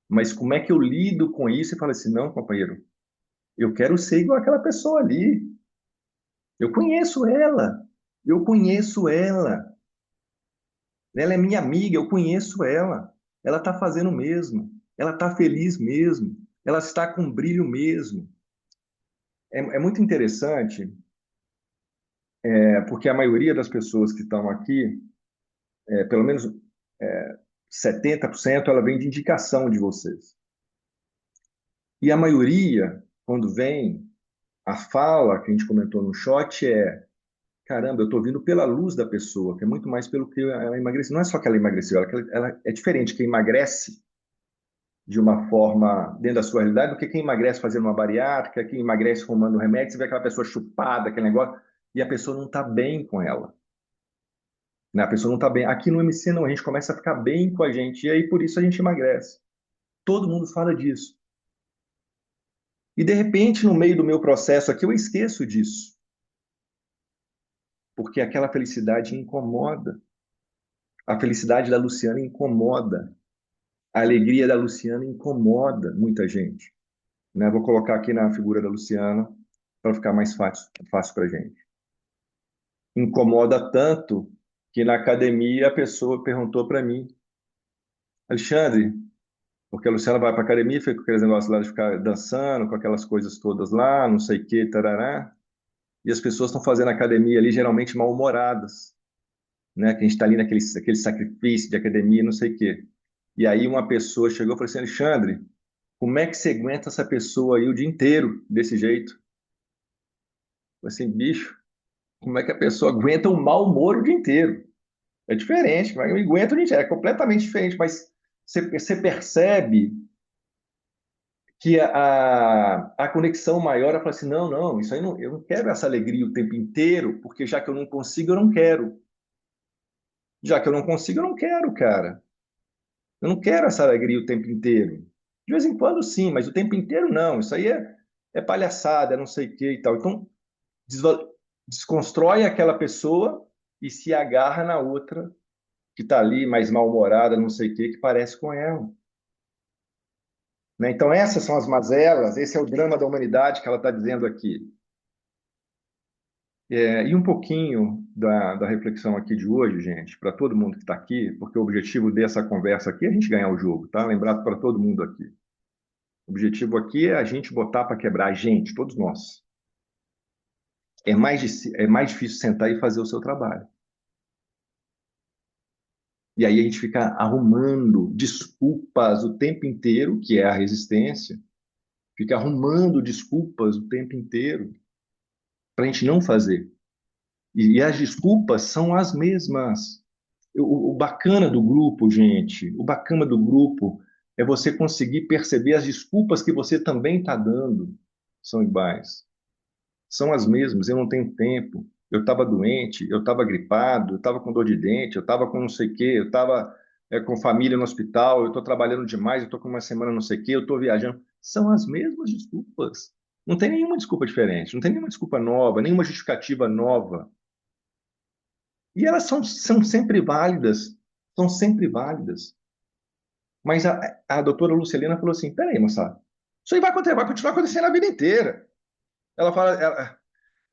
Mas como é que eu lido com isso e falo assim, não, companheiro, eu quero ser igual aquela pessoa ali. Eu conheço ela. Eu conheço ela. Ela é minha amiga, eu conheço ela. Ela está fazendo o mesmo. Ela está feliz mesmo. Ela está com brilho mesmo. É muito interessante, porque a maioria das pessoas que estão aqui, pelo menos 70%, ela vem de indicação de vocês. E a maioria, quando vem, a fala que a gente comentou no shot caramba, eu estou vindo pela luz da pessoa, que é muito mais pelo que ela emagreceu. Não é só que ela emagreceu, ela é diferente. Quem emagrece de uma forma dentro da sua realidade do que quem emagrece fazendo uma bariátrica, quem emagrece tomando remédio, você vê aquela pessoa chupada, aquele negócio, e a pessoa não está bem com ela. Né? A pessoa não está bem. Aqui no MC não, a gente começa a ficar bem com a gente, e aí por isso a gente emagrece. Todo mundo fala disso. E de repente, no meio do meu processo aqui, eu esqueço disso. Porque aquela felicidade incomoda. A felicidade da Luciana incomoda. A alegria da Luciana incomoda muita gente. Né? Vou colocar aqui na figura da Luciana para ficar mais fácil para a gente. Incomoda tanto que na academia a pessoa perguntou para mim, Alexandre, porque a Luciana vai para a academia, fica com aqueles negócios lá de ficar dançando, com aquelas coisas todas lá, não sei o que, tarará. e as pessoas estão fazendo academia ali, geralmente mal-humoradas, né? Que a gente está ali aquele sacrifício de academia, não sei o quê. E aí uma pessoa chegou e falou assim, Alexandre, como é que você aguenta essa pessoa aí o dia inteiro desse jeito? Eu falei assim, bicho, como é que a pessoa aguenta um mau humor o dia inteiro? É diferente, mas eu aguento o dia inteiro, é completamente diferente, mas você percebe que a conexão maior é falar assim, não, não, isso aí não, eu não quero essa alegria o tempo inteiro, porque já que eu não consigo, eu não quero. Já que eu não consigo, eu não quero, cara. Eu não quero essa alegria o tempo inteiro. De vez em quando, sim, mas o tempo inteiro não. Isso aí é palhaçada, é não sei o que e tal. Então, desconstrói aquela pessoa e se agarra na outra que está ali mais mal-humorada, não sei o que parece com ela. Né? Então, essas são as mazelas, esse é o drama da humanidade que ela está dizendo aqui. E um pouquinho da reflexão aqui de hoje, gente, para todo mundo que está aqui, porque o objetivo dessa conversa aqui é a gente ganhar o jogo, tá? Lembrado para todo mundo aqui. O objetivo aqui é a gente botar para quebrar a gente, todos nós. É mais difícil sentar e fazer o seu trabalho. E aí a gente fica arrumando desculpas o tempo inteiro, que é a resistência, fica arrumando desculpas o tempo inteiro para a gente não fazer. E as desculpas são as mesmas. O bacana do grupo, gente, o bacana do grupo é você conseguir perceber as desculpas que você também está dando são iguais. São as mesmas. Eu não tenho tempo. Eu estava doente, eu estava gripado, eu estava com dor de dente, eu estava com não sei o quê, eu estava com família no hospital, eu estou trabalhando demais, eu estou com uma semana não sei o quê, eu estou viajando. São as mesmas desculpas. Não tem nenhuma desculpa diferente, não tem nenhuma desculpa nova, nenhuma justificativa nova. E elas são sempre válidas, são sempre válidas. Mas a doutora Lucilena falou assim, peraí, moçada, isso aí vai continuar acontecendo a vida inteira. Ela fala,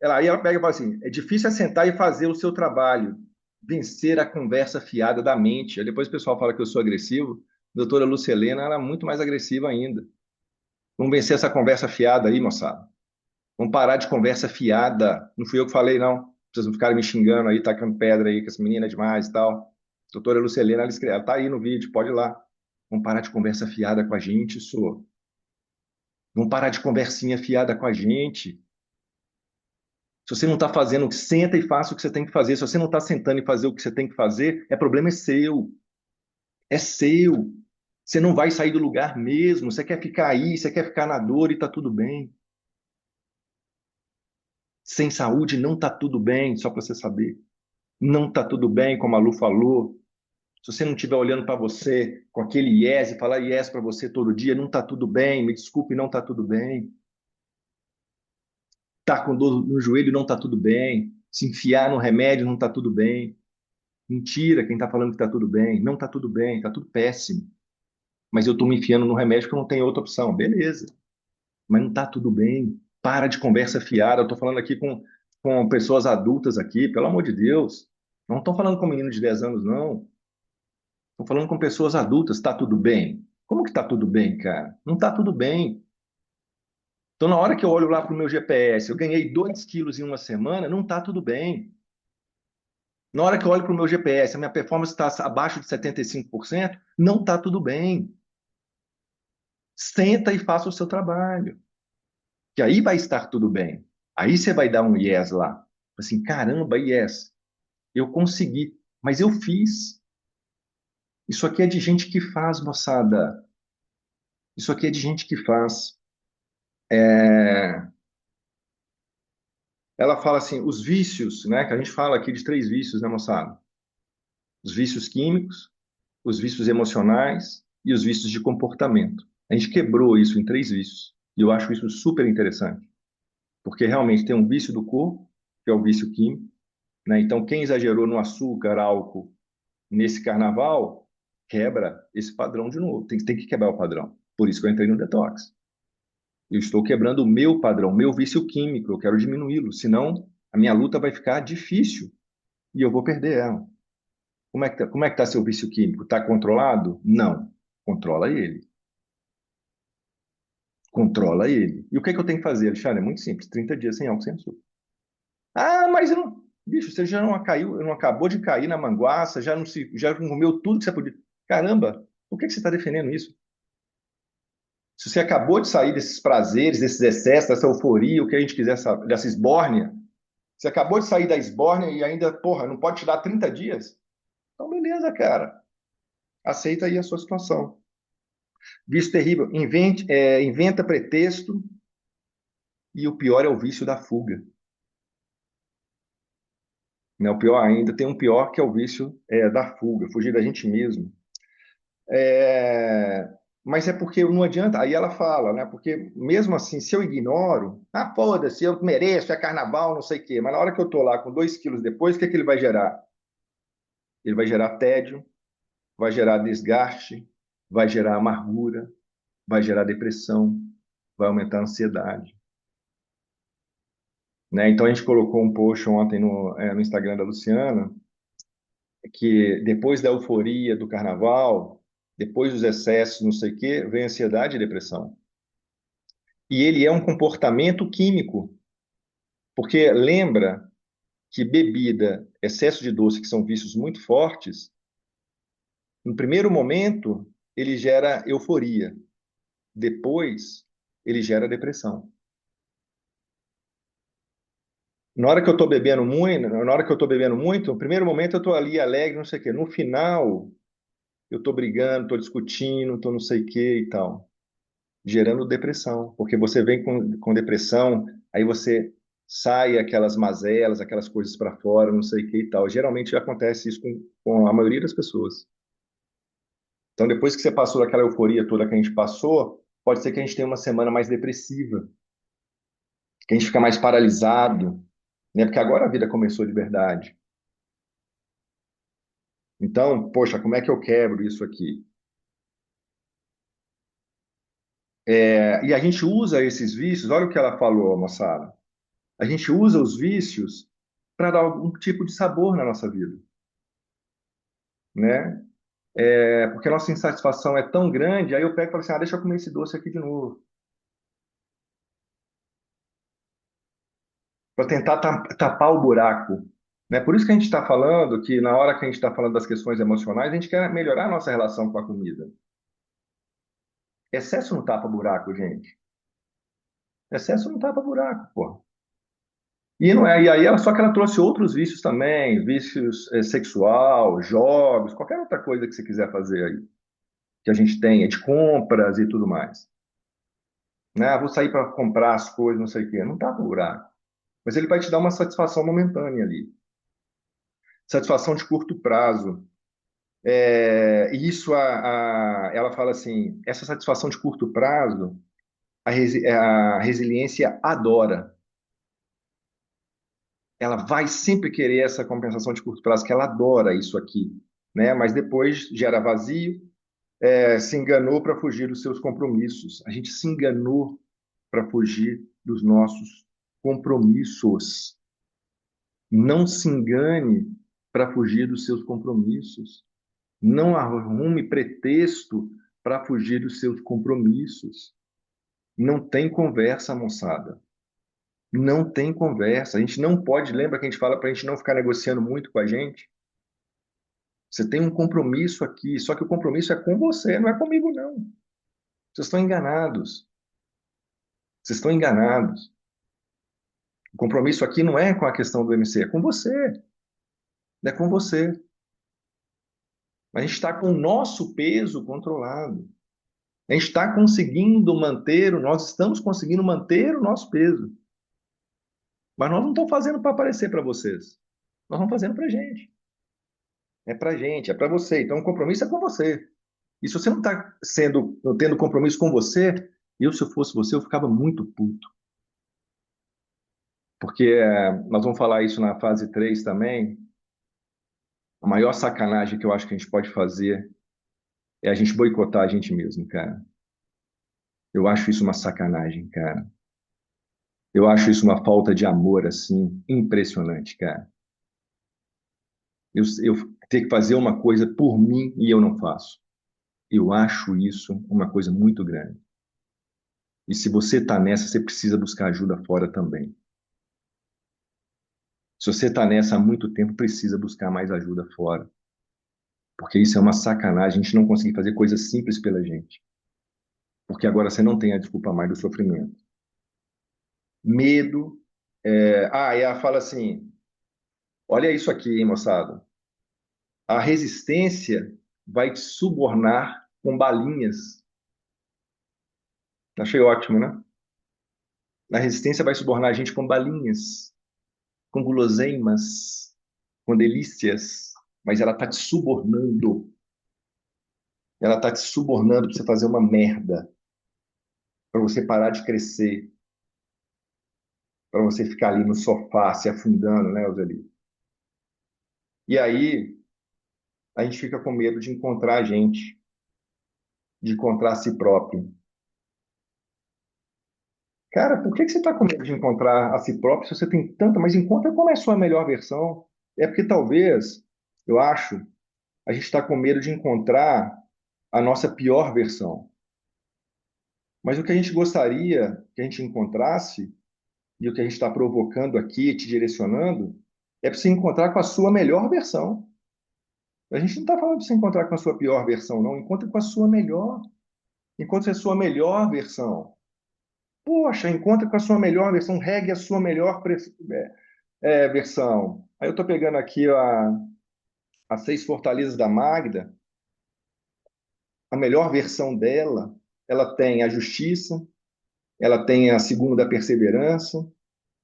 aí ela pega e fala assim, é difícil sentar e fazer o seu trabalho, vencer a conversa fiada da mente. Aí depois o pessoal fala que eu sou agressivo, a doutora Lucilena era muito mais agressiva ainda. Vamos vencer essa conversa fiada aí, moçada. Vamos parar de conversa fiada. Não fui eu que falei, não. Vocês não ficarem me xingando aí, tacando pedra aí, que essa menina é demais e tal. Doutora Lucilena, ela escreve, ela tá aí no vídeo, pode ir lá. Vamos parar de conversa fiada com a gente, só. Vamos parar de conversinha fiada com a gente. Se você não está fazendo, senta e faça o que você tem que fazer. Se você não está sentando e fazer o que você tem que fazer, problema é seu. É seu. Você não vai sair do lugar mesmo. Você quer ficar aí, você quer ficar na dor e tá tudo bem. Sem saúde não tá tudo bem, só para você saber. Não tá tudo bem, como a Lu falou. Se você não estiver olhando para você com aquele yes e falar yes para você todo dia, não tá tudo bem. Me desculpe, não tá tudo bem. Tá com dor no joelho, não tá tudo bem. Se enfiar no remédio, não tá tudo bem. Mentira, quem está falando que está tudo bem. Não está tudo bem, está tudo péssimo. Mas eu estou me enfiando no remédio porque eu não tenho outra opção. Beleza. Mas não está tudo bem. Para de conversa fiada. Eu estou falando aqui com pessoas adultas aqui, pelo amor de Deus. Não estou falando com menino de 10 anos, não. Estou falando com pessoas adultas. Está tudo bem? Como que está tudo bem, cara? Não está tudo bem. Então, na hora que eu olho lá para o meu GPS, eu ganhei 2 quilos em uma semana, não está tudo bem. Na hora que eu olho para o meu GPS, a minha performance está abaixo de 75%, não está tudo bem. Senta e faça o seu trabalho. Que aí vai estar tudo bem. Aí você vai dar um yes lá. Assim, caramba, yes. Eu consegui. Mas eu fiz. Isso aqui é de gente que faz, moçada. Isso aqui é de gente que faz. É... Ela fala assim, os vícios, né? Que a gente fala aqui de 3 vícios, né, moçada? Os vícios químicos, os vícios emocionais e os vícios de comportamento. A gente quebrou isso em 3 vícios. E eu acho isso super interessante. Porque realmente tem um vício do corpo, que é o vício químico, né? Então, quem exagerou no açúcar, álcool, nesse carnaval, quebra esse padrão de novo. Tem que quebrar o padrão. Por isso que eu entrei no detox. Eu estou quebrando o meu padrão, o meu vício químico. Eu quero diminuí-lo. Senão, a minha luta vai ficar difícil e eu vou perder ela. Como é que tá seu vício químico? Está controlado? Não. Controla ele. Controla ele. E o que é que eu tenho que fazer, Alexandre? É muito simples. 30 dias sem álcool, sem açúcar. Ah, mas eu não... Bicho, você já não caiu, não acabou de cair na manguaça, já não comeu tudo que você podia. Caramba, por que que você está defendendo isso? Se você acabou de sair desses prazeres, desses excessos, dessa euforia, o que a gente quiser saber, dessa esbórnia, você acabou de sair da esbórnia e ainda, porra, não pode te dar 30 dias? Então, beleza, cara. Aceita aí a sua situação. Vício terrível. Inventa pretexto e o pior é o vício da fuga. Né? O pior ainda, tem um pior que é o vício da fuga, fugir da gente mesmo. É, mas é porque não adianta, aí ela fala, né? Porque mesmo assim, se eu ignoro, foda-se, eu mereço, é carnaval, não sei o quê. Mas na hora que eu tô lá com 2 quilos depois, o que é que ele vai gerar? Ele vai gerar tédio, vai gerar desgaste, vai gerar amargura, vai gerar depressão, vai aumentar a ansiedade. Né? Então a gente colocou um post ontem no Instagram da Luciana, que depois da euforia do carnaval, depois dos excessos, não sei o quê, vem ansiedade e depressão. E ele é um comportamento químico, porque lembra que bebida, excesso de doce, que são vícios muito fortes, no primeiro momento ele gera euforia, depois ele gera depressão. Na hora que eu estou bebendo muito, no primeiro momento eu estou ali alegre, não sei o quê. No final, eu estou brigando, estou discutindo, estou não sei o quê e tal, gerando depressão, porque você vem com depressão, aí você sai aquelas mazelas, aquelas coisas para fora, não sei o que e tal. Geralmente acontece isso com a maioria das pessoas. Então, depois que você passou daquela euforia toda que a gente passou, pode ser que a gente tenha uma semana mais depressiva, que a gente fica mais paralisado, né? Porque agora a vida começou de verdade. Então, poxa, como é que eu quebro isso aqui? E a gente usa esses vícios, olha o que ela falou, moçada. A gente usa os vícios para dar algum tipo de sabor na nossa vida, né? Porque a nossa insatisfação é tão grande, aí eu pego e falo assim, deixa eu comer esse doce aqui de novo, para tentar tapar o buraco, né? Por isso que a gente está falando que na hora que a gente está falando das questões emocionais, a gente quer melhorar a nossa relação com a comida. Excesso não tapa buraco, gente. Excesso não tapa buraco, pô. E não é, e aí ela só que ela trouxe outros vícios também, vícios sexual, jogos, qualquer outra coisa que você quiser fazer aí, que a gente tem, de compras e tudo mais. Né? Vou sair para comprar as coisas, não sei o quê. Não tá no buraco. Mas ele vai te dar uma satisfação momentânea ali. Satisfação de curto prazo. E isso, ela fala assim, essa satisfação de curto prazo, a resiliência adora. Ela vai sempre querer essa compensação de curto prazo, que ela adora isso aqui, né? Mas depois gera vazio, se enganou para fugir dos seus compromissos. A gente se enganou para fugir dos nossos compromissos. Não se engane para fugir dos seus compromissos. Não arrume pretexto para fugir dos seus compromissos. Não tem conversa, moçada. Não tem conversa. A gente não pode, lembra que a gente fala para a gente não ficar negociando muito com a gente? Você tem um compromisso aqui, só que o compromisso é com você, não é comigo, não. Vocês estão enganados. Vocês estão enganados. O compromisso aqui não é com a questão do MC, é com você. É com você. A gente está com o nosso peso controlado. A gente está conseguindo manter, nós estamos conseguindo manter o nosso peso. Mas nós não estamos fazendo para aparecer para vocês. Nós estamos fazendo para a gente. É para a gente, é para você. Então o compromisso é com você. E se você não está tendo compromisso com você, se eu fosse você, eu ficava muito puto. Porque nós vamos falar isso na fase 3 também. A maior sacanagem que eu acho que a gente pode fazer é a gente boicotar a gente mesmo, cara. Eu acho isso uma sacanagem, cara. Eu acho isso uma falta de amor, assim, impressionante, cara. Eu ter que fazer uma coisa por mim e eu não faço. Eu acho isso uma coisa muito grande. E se você está nessa, você precisa buscar ajuda fora também. Se você está nessa há muito tempo, precisa buscar mais ajuda fora. Porque isso é uma sacanagem, a gente não conseguir fazer coisas simples pela gente. Porque agora você não tem a desculpa mais do sofrimento. Medo. E ela fala assim: olha isso aqui, hein, moçada. A resistência vai te subornar com balinhas. Achei ótimo, né? A resistência vai subornar a gente com balinhas, com guloseimas, com delícias, mas ela está te subornando. Ela está te subornando para você fazer uma merda, para você parar de crescer, para você ficar ali no sofá se afundando, né, Oseli? E aí a gente fica com medo de encontrar a gente, de encontrar a si próprio. Cara, por que você está com medo de encontrar a si próprio se você tem tanta, mas encontra qual é a sua melhor versão? É porque talvez, eu acho, a gente está com medo de encontrar a nossa pior versão. Mas o que a gente gostaria que a gente encontrasse, e o que a gente está provocando aqui, te direcionando, é para você encontrar com a sua melhor versão. A gente não está falando de você encontrar com a sua pior versão, não. Encontre com a sua melhor. Encontre a sua melhor versão. Poxa, encontre com a sua melhor versão. Regue a sua melhor versão. Aí eu estou pegando aqui as 6 fortalezas da Magda. A melhor versão dela, ela tem a justiça, ela tem a segunda, a perseverança,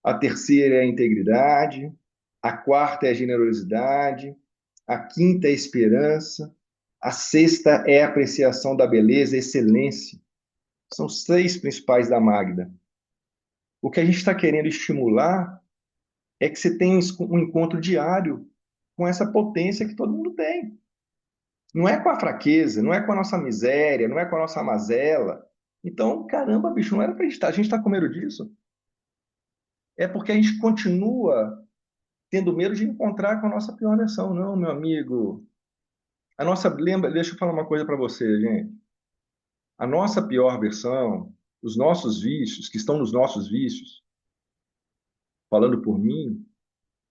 a terceira é a integridade, a quarta é a generosidade, a quinta é a esperança, a sexta é a apreciação da beleza, a excelência. São 6 principais da Magda. O que a gente está querendo estimular é que você tenha um encontro diário com essa potência que todo mundo tem. Não é com a fraqueza, não é com a nossa miséria, não é com a nossa mazela. Então, caramba, bicho, não era pra a gente tá com medo disso. É porque a gente continua tendo medo de encontrar com a nossa pior versão. Não, meu amigo. Deixa eu falar uma coisa para você, gente. A nossa pior versão, os nossos vícios, que estão nos nossos vícios, falando por mim,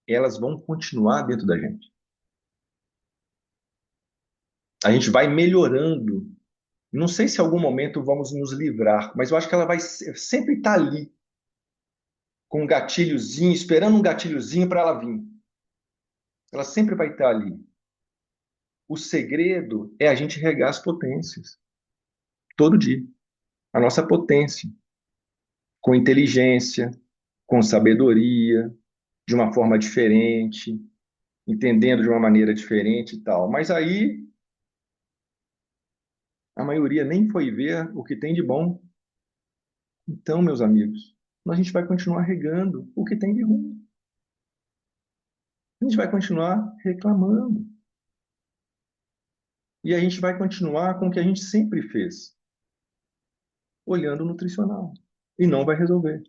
elas vão continuar dentro da gente. A gente vai melhorando. Não sei se em algum momento vamos nos livrar, mas eu acho que ela vai sempre estar ali, com um gatilhozinho, esperando um gatilhozinho para ela vir. Ela sempre vai estar ali. O segredo é a gente regar as potências, todo dia. A nossa potência, com inteligência, com sabedoria, de uma forma diferente, entendendo de uma maneira diferente e tal. Mas aí a maioria nem foi ver o que tem de bom. Então, meus amigos, a gente vai continuar regando o que tem de ruim. A gente vai continuar reclamando. E a gente vai continuar com o que a gente sempre fez, olhando o nutricional. E não vai resolver.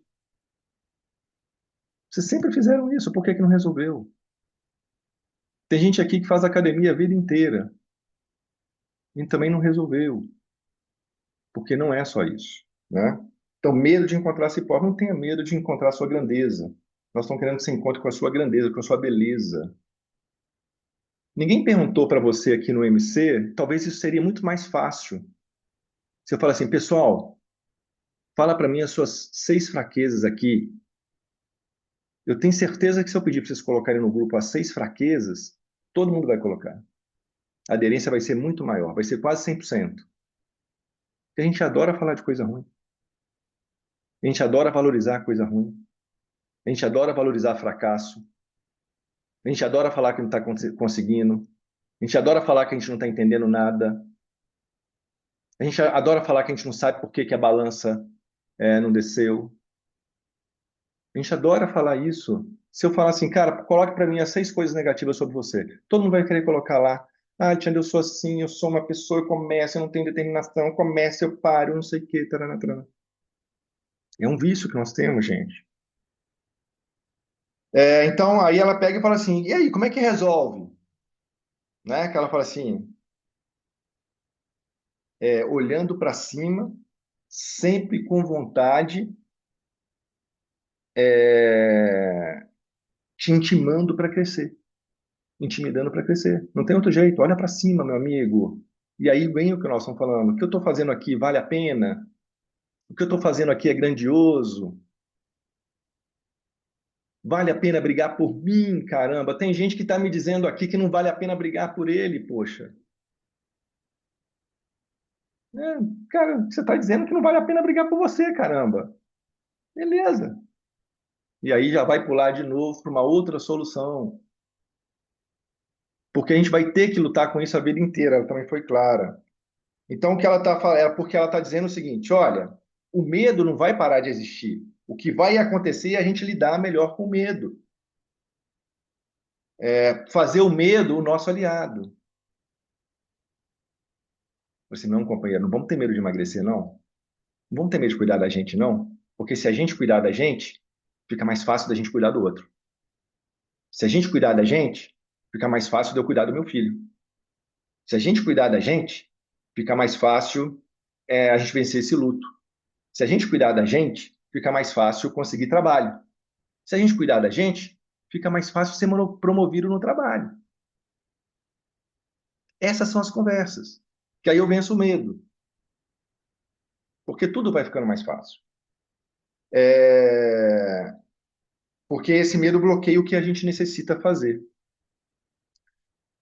Vocês sempre fizeram isso, por que que não resolveu? Tem gente aqui que faz academia a vida inteira e também não resolveu, porque não é só isso, né? Então, medo de encontrar si próprio, não tenha medo de encontrar a sua grandeza. Nós estamos querendo que você encontre com a sua grandeza, com a sua beleza. Ninguém perguntou para você aqui no MC, talvez isso seria muito mais fácil. Você fala assim, pessoal, fala para mim as suas 6 fraquezas aqui. Eu tenho certeza que se eu pedir para vocês colocarem no grupo as 6 fraquezas, todo mundo vai colocar. A aderência vai ser muito maior, vai ser quase 100%. Porque a gente adora falar de coisa ruim. A gente adora valorizar coisa ruim. A gente adora valorizar fracasso. A gente adora falar que não está conseguindo. A gente adora falar que a gente não está entendendo nada. A gente adora falar que a gente não sabe por que que a balança não desceu. A gente adora falar isso. Se eu falar assim, cara, coloque para mim as 6 coisas negativas sobre você. Todo mundo vai querer colocar lá. Ah, Alexandre, eu sou assim, eu sou uma pessoa, eu começo, eu não tenho determinação, eu começo, eu paro, eu não sei o quê. Tarana, tarana. É um vício que nós temos, gente. Então, aí ela pega e fala assim, e aí, como é que resolve? Né? Que ela fala assim, olhando para cima, sempre com vontade te intimando para crescer, intimidando para crescer. Não tem outro jeito. Olha para cima, meu amigo. E aí vem o que nós estamos falando. O que eu estou fazendo aqui vale a pena? O que eu estou fazendo aqui é grandioso? Vale a pena brigar por mim, caramba? Tem gente que está me dizendo aqui que não vale a pena brigar por ele, poxa. É, cara, você está dizendo que não vale a pena brigar por você, caramba. Beleza. E aí já vai pular de novo para uma outra solução. Porque a gente vai ter que lutar com isso a vida inteira, ela também foi clara. Então, o que ela está falando é porque ela está dizendo o seguinte: olha, o medo não vai parar de existir. O que vai acontecer é a gente lidar melhor com o medo. Fazer o medo o nosso aliado. Você não, companheiro, não vamos ter medo de emagrecer, não. Não vamos ter medo de cuidar da gente, não. Porque se a gente cuidar da gente, fica mais fácil da gente cuidar do outro. Se a gente cuidar da gente, fica mais fácil de eu cuidar do meu filho. Se a gente cuidar da gente, fica mais fácil a gente vencer esse luto. Se a gente cuidar da gente, fica mais fácil conseguir trabalho. Se a gente cuidar da gente, fica mais fácil ser promovido no trabalho. Essas são as conversas. Que aí eu venço o medo. Porque tudo vai ficando mais fácil. Porque esse medo bloqueia o que a gente necessita fazer.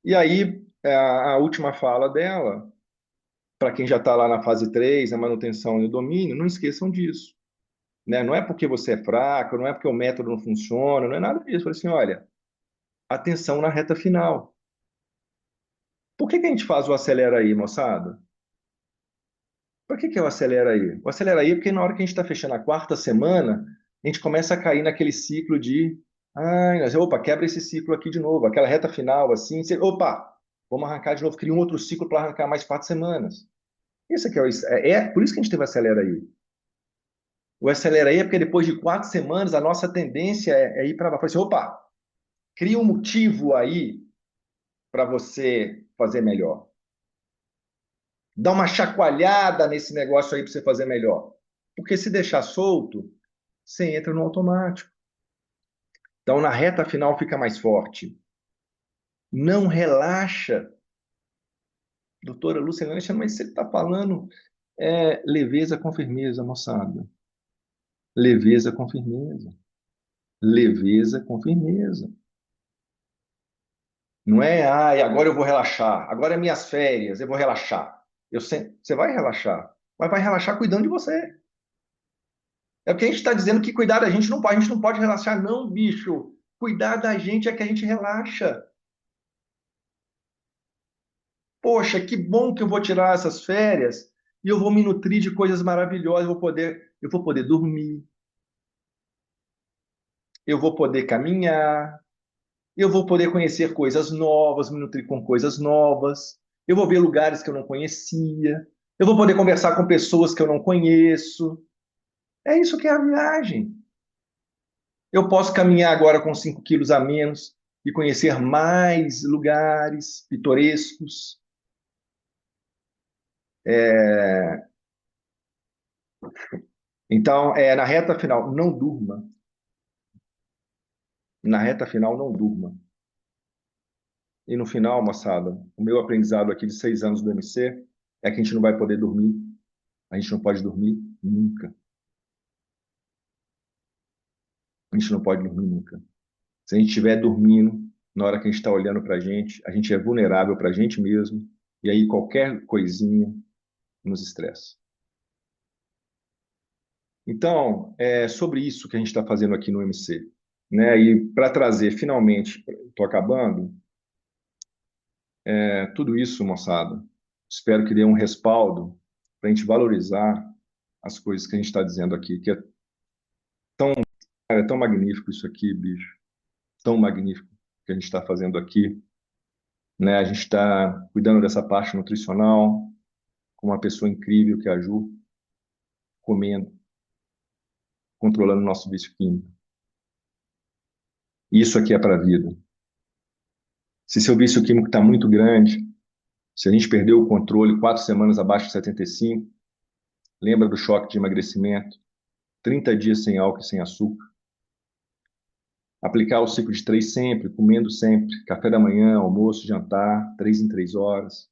E aí, a última fala dela, para quem já está lá na fase 3, na manutenção e no domínio, não esqueçam disso. Né? Não é porque você é fraco, não é porque o método não funciona, não é nada disso. Fala assim, olha, atenção na reta final. Por que a gente faz o acelera aí, moçada? Por que é o acelera aí? O acelera aí é porque na hora que a gente está fechando a quarta semana, a gente começa a cair naquele ciclo de, ai, opa, quebra esse ciclo aqui de novo, aquela reta final assim, opa, vamos arrancar de novo, cria um outro ciclo para arrancar mais 4 semanas. Isso aqui por isso que a gente teve o acelera aí. O acelera aí é porque depois de 4 semanas a nossa tendência é ir para baixo. Assim, opa, cria um motivo aí para você fazer melhor. Dá uma chacoalhada nesse negócio aí para você fazer melhor. Porque se deixar solto, você entra no automático. Então, na reta final, fica mais forte. Não relaxa. Doutora Luciana, mas você está falando leveza com firmeza, moçada. Leveza com firmeza. Leveza com firmeza. Não é, agora eu vou relaxar. Agora é minhas férias, eu vou relaxar. Você vai relaxar. Mas vai relaxar cuidando de você. É porque a gente está dizendo que cuidar da gente não pode. A gente não pode relaxar, não, bicho. Cuidar da gente é que a gente relaxa. Poxa, que bom que eu vou tirar essas férias e eu vou me nutrir de coisas maravilhosas. Eu vou poder dormir. Eu vou poder caminhar. Eu vou poder conhecer coisas novas, me nutrir com coisas novas. Eu vou ver lugares que eu não conhecia. Eu vou poder conversar com pessoas que eu não conheço. É isso que é a viagem. Eu posso caminhar agora com 5 quilos a menos e conhecer mais lugares pitorescos. Então, na reta final, não durma. Na reta final, não durma. E no final, moçada, o meu aprendizado aqui de 6 anos do MC é que a gente não vai poder dormir. A gente não pode dormir nunca. A gente não pode dormir nunca. Se a gente estiver dormindo, na hora que a gente está olhando para a gente é vulnerável para a gente mesmo. E aí qualquer coisinha nos estressa. Então, é sobre isso que a gente está fazendo aqui no MC. Né? E para trazer, finalmente, estou acabando, tudo isso, moçada, espero que dê um respaldo para a gente valorizar as coisas que a gente está dizendo aqui, que é tão magnífico isso aqui, bicho. Tão magnífico que a gente está fazendo aqui. Né? A gente está cuidando dessa parte nutricional com uma pessoa incrível que é a Ju, comendo, controlando o nosso vício químico. Isso aqui é para a vida. Se seu vício químico está muito grande, se a gente perdeu o controle 4 semanas abaixo de 75, lembra do choque de emagrecimento, 30 dias sem álcool e sem açúcar. Aplicar o ciclo de 3 sempre, comendo sempre, café da manhã, almoço, jantar, 3 em 3 horas.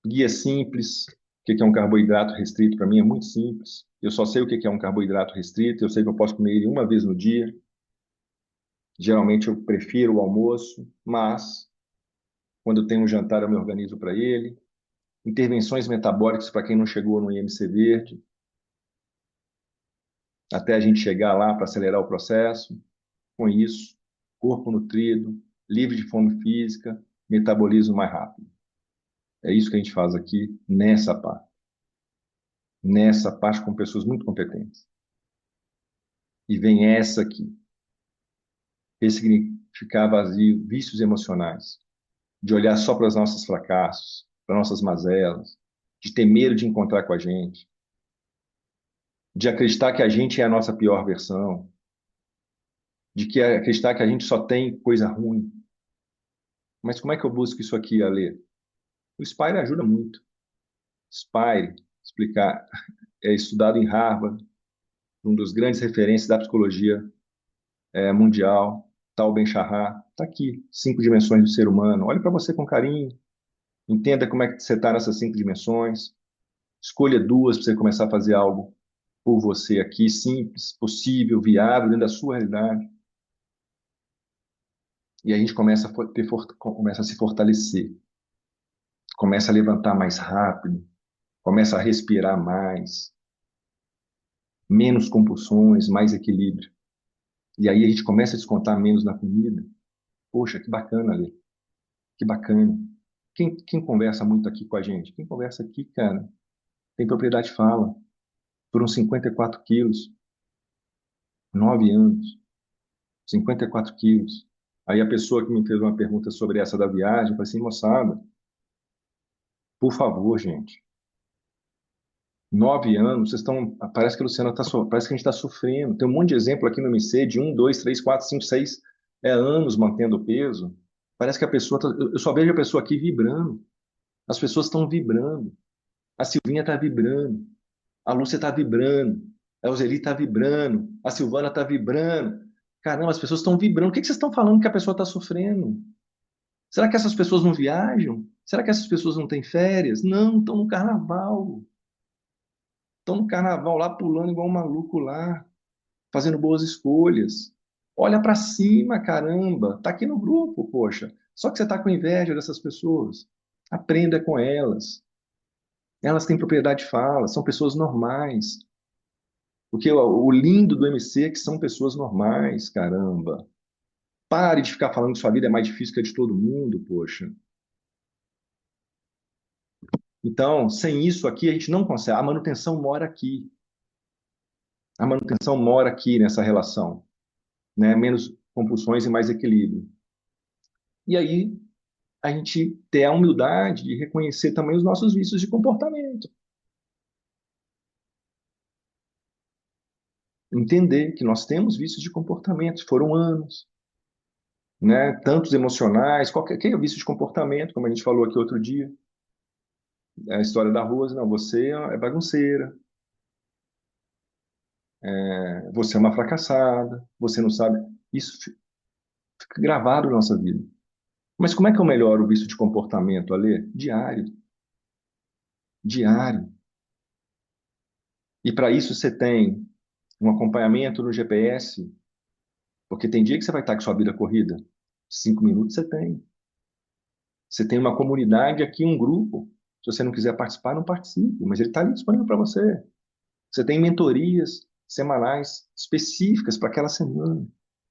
Guia simples, o que é um carboidrato restrito, para mim é muito simples. Eu só sei o que é um carboidrato restrito, eu sei que eu posso comer ele uma vez no dia. Geralmente eu prefiro o almoço, mas quando eu tenho um jantar eu me organizo para ele. Intervenções metabólicas para quem não chegou no IMC verde, até a gente chegar lá para acelerar o processo. Com isso, corpo nutrido, livre de fome física, metabolismo mais rápido. É isso que a gente faz aqui nessa parte. Nessa parte com pessoas muito competentes. E vem essa aqui. Ressignificar vazio, vícios emocionais. De olhar só para os nossos fracassos, para nossas mazelas, de ter medo de encontrar com a gente, de acreditar que a gente é a nossa pior versão, de que acreditar que a gente só tem coisa ruim. Mas como é que eu busco isso aqui, Ale? O Spire ajuda muito. Spire, explicar, é estudado em Harvard, um dos grandes referências da psicologia mundial, Tal Ben-Shahar, está aqui, 5 dimensões do ser humano. Olhe para você com carinho, entenda como é que você está nessas 5 dimensões, escolha 2 para você começar a fazer algo por você aqui, simples, possível, viável, dentro da sua realidade. E a gente começa a se fortalecer, começa a levantar mais rápido, começa a respirar mais, menos compulsões, mais equilíbrio. E aí a gente começa a descontar menos na comida. Poxa, que bacana, Ale. Que bacana. Quem conversa muito aqui com a gente? Quem conversa aqui, cara, tem propriedade de fala. Foram 54 quilos, 9 anos, 54 quilos. Aí a pessoa que me fez uma pergunta sobre essa da viagem, eu falei assim, moçada, por favor, gente, 9 anos, vocês estão. Parece que a Luciana está. Parece que a gente está sofrendo. Tem um monte de exemplo aqui no MC de 1, 2, 3, 4, 5, 6 anos mantendo o peso. Parece que a pessoa. Eu só vejo a pessoa aqui vibrando. As pessoas estão vibrando. A Silvinha está vibrando. A Lúcia está vibrando. A Euseli está vibrando. A Silvana está vibrando. Caramba, as pessoas estão vibrando. O que vocês estão falando que a pessoa está sofrendo? Será que essas pessoas não viajam? Será que essas pessoas não têm férias? Não, estão no carnaval. Estão no carnaval lá pulando igual um maluco lá, fazendo boas escolhas. Olha para cima, caramba. Tá aqui no grupo, poxa. Só que você tá com inveja dessas pessoas. Aprenda com elas. Elas têm propriedade de fala, são pessoas normais. Porque o lindo do MC é que são pessoas normais, caramba. Pare de ficar falando que sua vida é mais difícil que a de todo mundo, poxa. Então, sem isso aqui, a gente não consegue. A manutenção mora aqui. A manutenção mora aqui nessa relação, né? Menos compulsões e mais equilíbrio. E aí a gente ter a humildade de reconhecer também os nossos vícios de comportamento. Entender que nós temos vícios de comportamento, foram anos, né? Tantos emocionais, qualquer vício de comportamento, como a gente falou aqui outro dia, a história da Rose, não, você é bagunceira, você é uma fracassada, você não sabe. Isso fica gravado na nossa vida. Mas como é que eu melhoro o vício de comportamento, Ale? Diário. Diário. E para isso você tem um acompanhamento no GPS, porque tem dia que você vai estar com sua vida corrida. 5 minutos você tem. Você tem uma comunidade aqui, um grupo. Se você não quiser participar, não participe, mas ele está ali disponível para você. Você tem mentorias semanais específicas para aquela semana.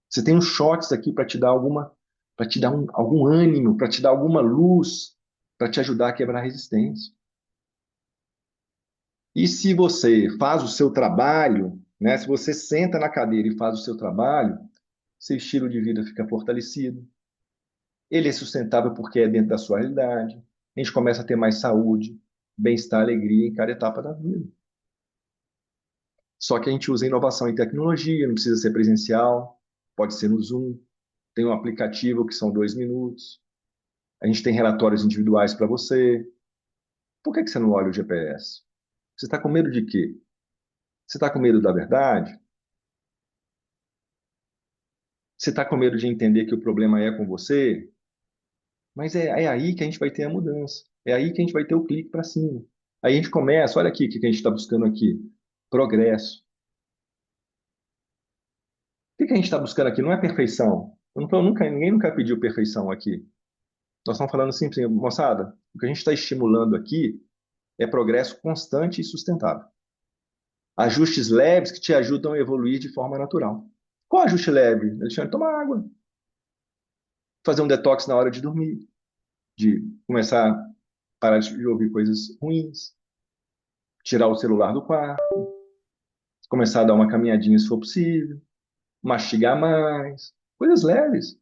Você tem uns shots aqui para te dar algum ânimo, para te dar alguma luz, para te ajudar a quebrar a resistência. E se você faz o seu trabalho, né, se você senta na cadeira e faz o seu trabalho, seu estilo de vida fica fortalecido. Ele é sustentável porque é dentro da sua realidade. A gente começa a ter mais saúde, bem-estar, alegria em cada etapa da vida. Só que a gente usa inovação em tecnologia, não precisa ser presencial, pode ser no Zoom. Tem um aplicativo que são 2 minutos. A gente tem relatórios individuais para você. Por que você não olha o GPS? Você está com medo de quê? Você está com medo da verdade? Você está com medo de entender que o problema é com você? Mas é aí que a gente vai ter a mudança. É aí que a gente vai ter o clique para cima. Aí a gente começa, olha aqui o que a gente está buscando aqui. Progresso. O que a gente está buscando aqui? Não é perfeição. Ninguém nunca pediu perfeição aqui. Nós estamos falando assim, moçada, o que a gente está estimulando aqui é progresso constante e sustentável. Ajustes leves que te ajudam a evoluir de forma natural. Qual ajuste leve? Alexandre, tomar água. Fazer um detox na hora de dormir. De começar a parar de ouvir coisas ruins. Tirar o celular do quarto. Começar a dar uma caminhadinha se for possível. Mastigar mais. Coisas leves.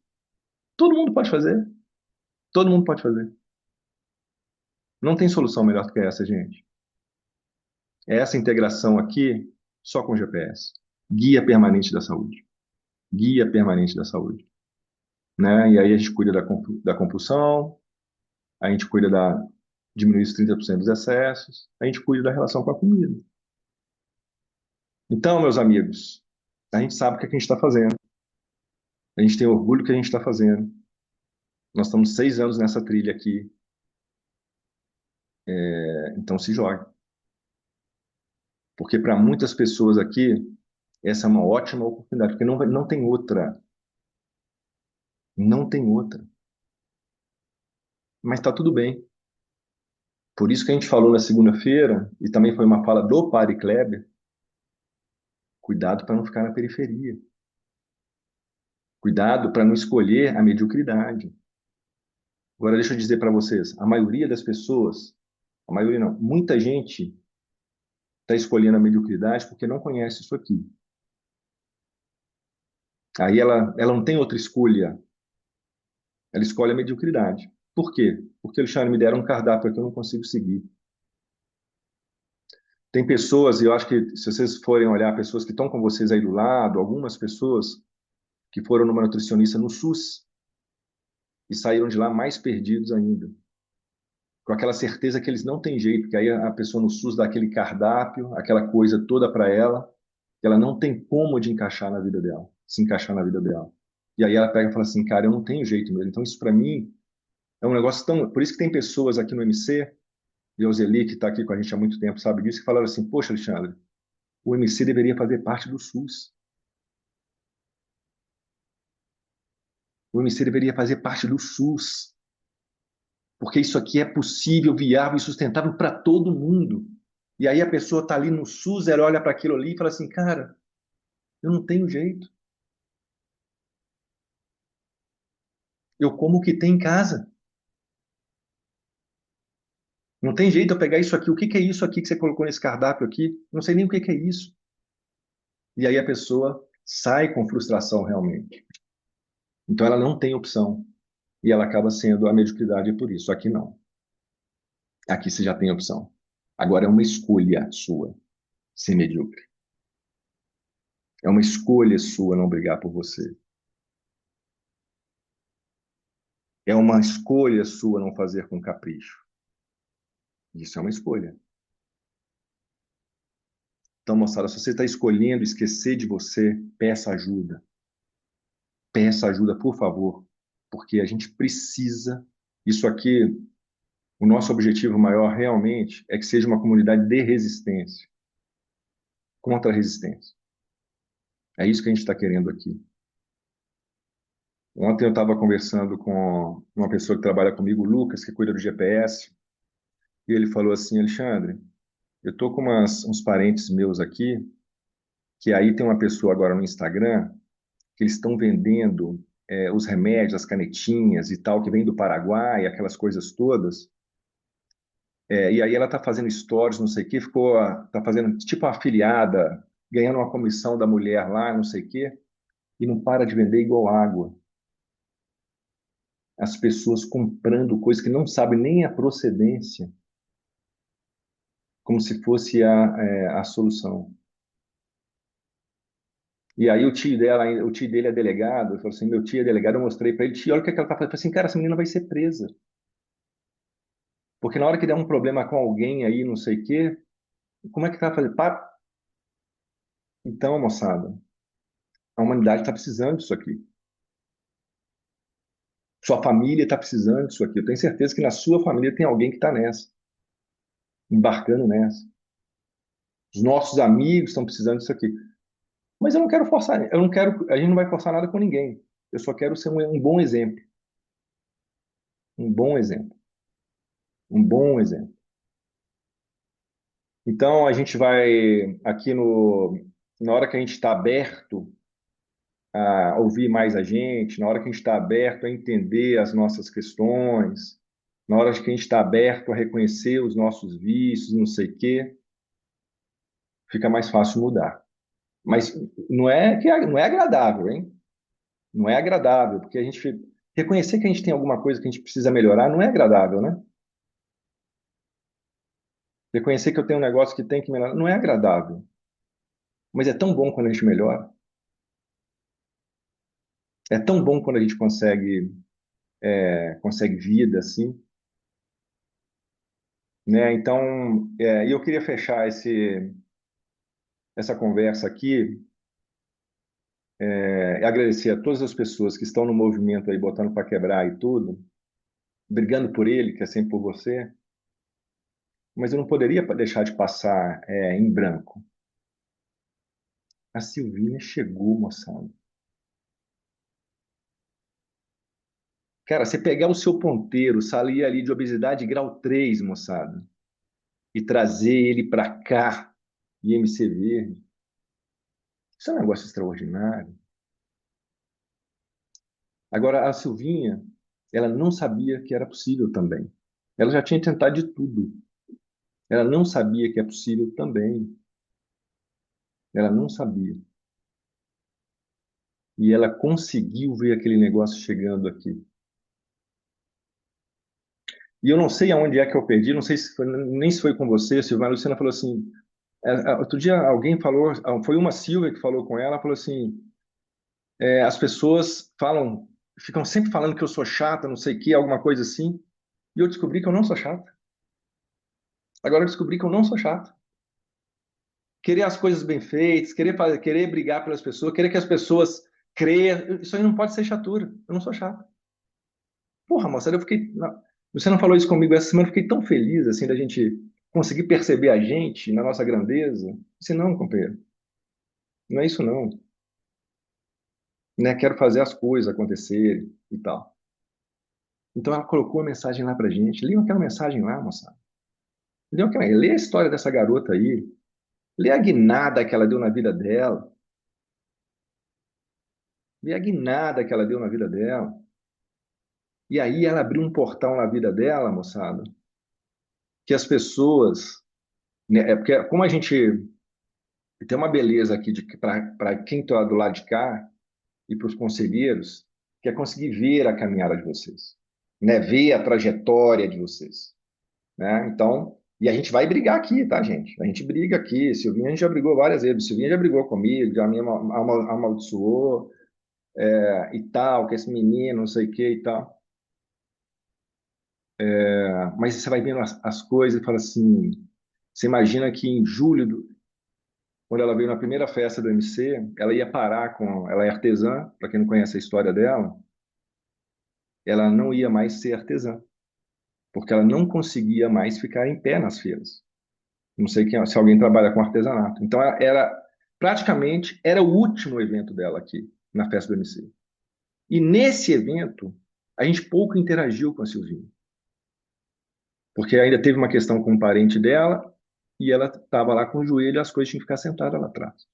Todo mundo pode fazer. Todo mundo pode fazer. Não tem solução melhor do que essa, gente. É essa integração aqui só com GPS. Guia permanente da saúde. Guia permanente da saúde. Né? E aí a gente cuida da compulsão, a gente cuida da diminuir os 30% dos excessos, a gente cuida da relação com a comida. Então, meus amigos, a gente sabe o que a gente está fazendo. A gente tem orgulho do que a gente está fazendo. Nós estamos 6 anos nessa trilha aqui. Então, se jogue. Porque para muitas pessoas aqui, essa é uma ótima oportunidade, porque não tem outra. Não tem outra. Mas está tudo bem. Por isso que a gente falou na segunda-feira, e também foi uma fala do Padre Kleber, cuidado para não ficar na periferia. Cuidado para não escolher a mediocridade. Agora, deixa eu dizer para vocês, a maioria das pessoas, a maioria não, muita gente está escolhendo a mediocridade porque não conhece isso aqui. Aí ela não tem outra escolha, ela escolhe a mediocridade. Por quê? Porque, Alexandre, me deram um cardápio que eu não consigo seguir. Tem pessoas, e eu acho que se vocês forem olhar, pessoas que estão com vocês aí do lado, algumas pessoas que foram numa nutricionista no SUS e saíram de lá mais perdidos ainda. Com aquela certeza que eles não têm jeito, que aí a pessoa no SUS dá aquele cardápio, aquela coisa toda para ela, que ela não tem como de encaixar na vida dela, se encaixar na vida dela. E aí ela pega e fala assim, cara, eu não tenho jeito mesmo. Então isso para mim é um negócio tão... Por isso que tem pessoas aqui no MC, e a Zeli, que está aqui com a gente há muito tempo, sabe disso, que falaram assim, poxa, Alexandre, o MC deveria fazer parte do SUS. O MC deveria fazer parte do SUS. Porque isso aqui é possível, viável e sustentável para todo mundo. E aí a pessoa está ali no SUS, ela olha para aquilo ali e fala assim, cara, eu não tenho jeito. Eu como o que tem em casa. Não tem jeito eu pegar isso aqui. O que que é isso aqui que você colocou nesse cardápio aqui? Não sei nem o que que é isso. E aí a pessoa sai com frustração realmente. Então ela não tem opção. E ela acaba sendo a mediocridade por isso. Aqui não. Aqui você já tem opção. Agora é uma escolha sua ser medíocre. É uma escolha sua não brigar por você. É uma escolha sua não fazer com capricho. Isso é uma escolha. Então, moçada, se você está escolhendo esquecer de você, peça ajuda. Peça ajuda, por favor, porque a gente precisa. Isso aqui, o nosso objetivo maior realmente é que seja uma comunidade de resistência, contra a resistência. É isso que a gente está querendo aqui. Ontem eu estava conversando com uma pessoa que trabalha comigo, o Lucas, que cuida do GPS, e ele falou assim, Alexandre, eu estou com uns parentes meus aqui, que aí tem uma pessoa agora no Instagram, que eles estão vendendo os remédios, as canetinhas e tal, que vem do Paraguai, aquelas coisas todas. E aí ela está fazendo stories, não sei o quê, está fazendo tipo uma afiliada, ganhando uma comissão da mulher lá, não sei o quê, e não para de vender igual água. As pessoas comprando coisas que não sabem nem a procedência, como se fosse a solução. E aí o tio dele é delegado, eu falei assim, meu tio é delegado, eu mostrei para ele, tio, olha o que ela está fazendo. Eu falei assim, cara, essa menina vai ser presa. Porque na hora que der um problema com alguém aí, não sei o quê, como é que vai fazer? Então, moçada, a humanidade está precisando disso aqui. Sua família está precisando disso aqui. Eu tenho certeza que na sua família tem alguém que está nessa, embarcando nessa. Os nossos amigos estão precisando disso aqui. Mas eu não quero forçar, eu não quero, a gente não vai forçar nada com ninguém. Eu só quero ser um bom exemplo. Um bom exemplo. Um bom exemplo. Então, a gente vai aqui na hora que a gente está aberto a ouvir mais a gente, na hora que a gente está aberto a entender as nossas questões, na hora que a gente está aberto a reconhecer os nossos vícios, não sei o quê, fica mais fácil mudar. Mas não é agradável, hein? Não é agradável, porque a gente reconhecer que a gente tem alguma coisa que a gente precisa melhorar não é agradável, né? Reconhecer que eu tenho um negócio que tem que melhorar não é agradável. Mas é tão bom quando a gente melhora. É tão bom quando a gente consegue vida assim, né? Então, eu queria fechar essa conversa aqui, e agradecer a todas as pessoas que estão no movimento aí, botando para quebrar e tudo, brigando por ele, que é sempre por você, mas eu não poderia deixar de passar em branco. A Silvinha chegou, moçada. Cara, você pegar o seu ponteiro, sair ali de obesidade grau 3, moçada, e trazer ele para cá, IMC Verde, isso é um negócio extraordinário. Agora, a Silvinha, ela não sabia que era possível também. Ela já tinha tentado de tudo. Ela não sabia que é possível também. Ela não sabia. E ela conseguiu ver aquele negócio chegando aqui. E eu não sei aonde é que eu perdi, não sei se foi, nem se foi com você, Silvana. A Luciana falou assim, outro dia alguém falou, foi uma Silvia que falou com ela, falou assim, as pessoas ficam sempre falando que eu sou chata, não sei o que, alguma coisa assim, e eu descobri que eu não sou chata. Agora eu descobri que eu não sou chata. Querer as coisas bem feitas, querer brigar pelas pessoas, querer que as pessoas creiam, isso aí não pode ser chatura. Eu não sou chato. Porra, moça, eu fiquei. Você não falou isso comigo essa semana, eu fiquei tão feliz assim da gente conseguir perceber a gente na nossa grandeza. Disse, não, companheiro, não é isso não. Né? Quero fazer as coisas acontecerem e tal. Então ela colocou a mensagem lá pra gente. Lê aquela mensagem lá, moça. Lê a história dessa garota aí. Lê a guinada que ela deu na vida dela. Lê a guinada que ela deu na vida dela. E aí ela abriu um portal na vida dela, moçada, que as pessoas, né, porque como a gente tem uma beleza aqui para quem está do lado de cá e para os conselheiros, que é conseguir ver a caminhada de vocês, né, ver a trajetória de vocês, né? Então, e a gente vai brigar aqui, tá, gente? A gente briga aqui. Silvinha a gente já brigou várias vezes. Silvinha já brigou comigo, já me amaldiçoou, e tal, que esse menino, não sei o que e tal. Mas você vai vendo as coisas e fala assim, você imagina que em julho, quando ela veio na primeira festa do MC, ela ia parar ela é artesã, para quem não conhece a história dela, ela não ia mais ser artesã, porque ela não conseguia mais ficar em pé nas feiras. Não sei se alguém trabalha com artesanato. Então, praticamente, era o último evento dela aqui, na festa do MC. E nesse evento, a gente pouco interagiu com a Silvinha, porque ainda teve uma questão com um parente dela, e ela estava lá com o joelho e as coisas tinham que ficar sentada lá atrás.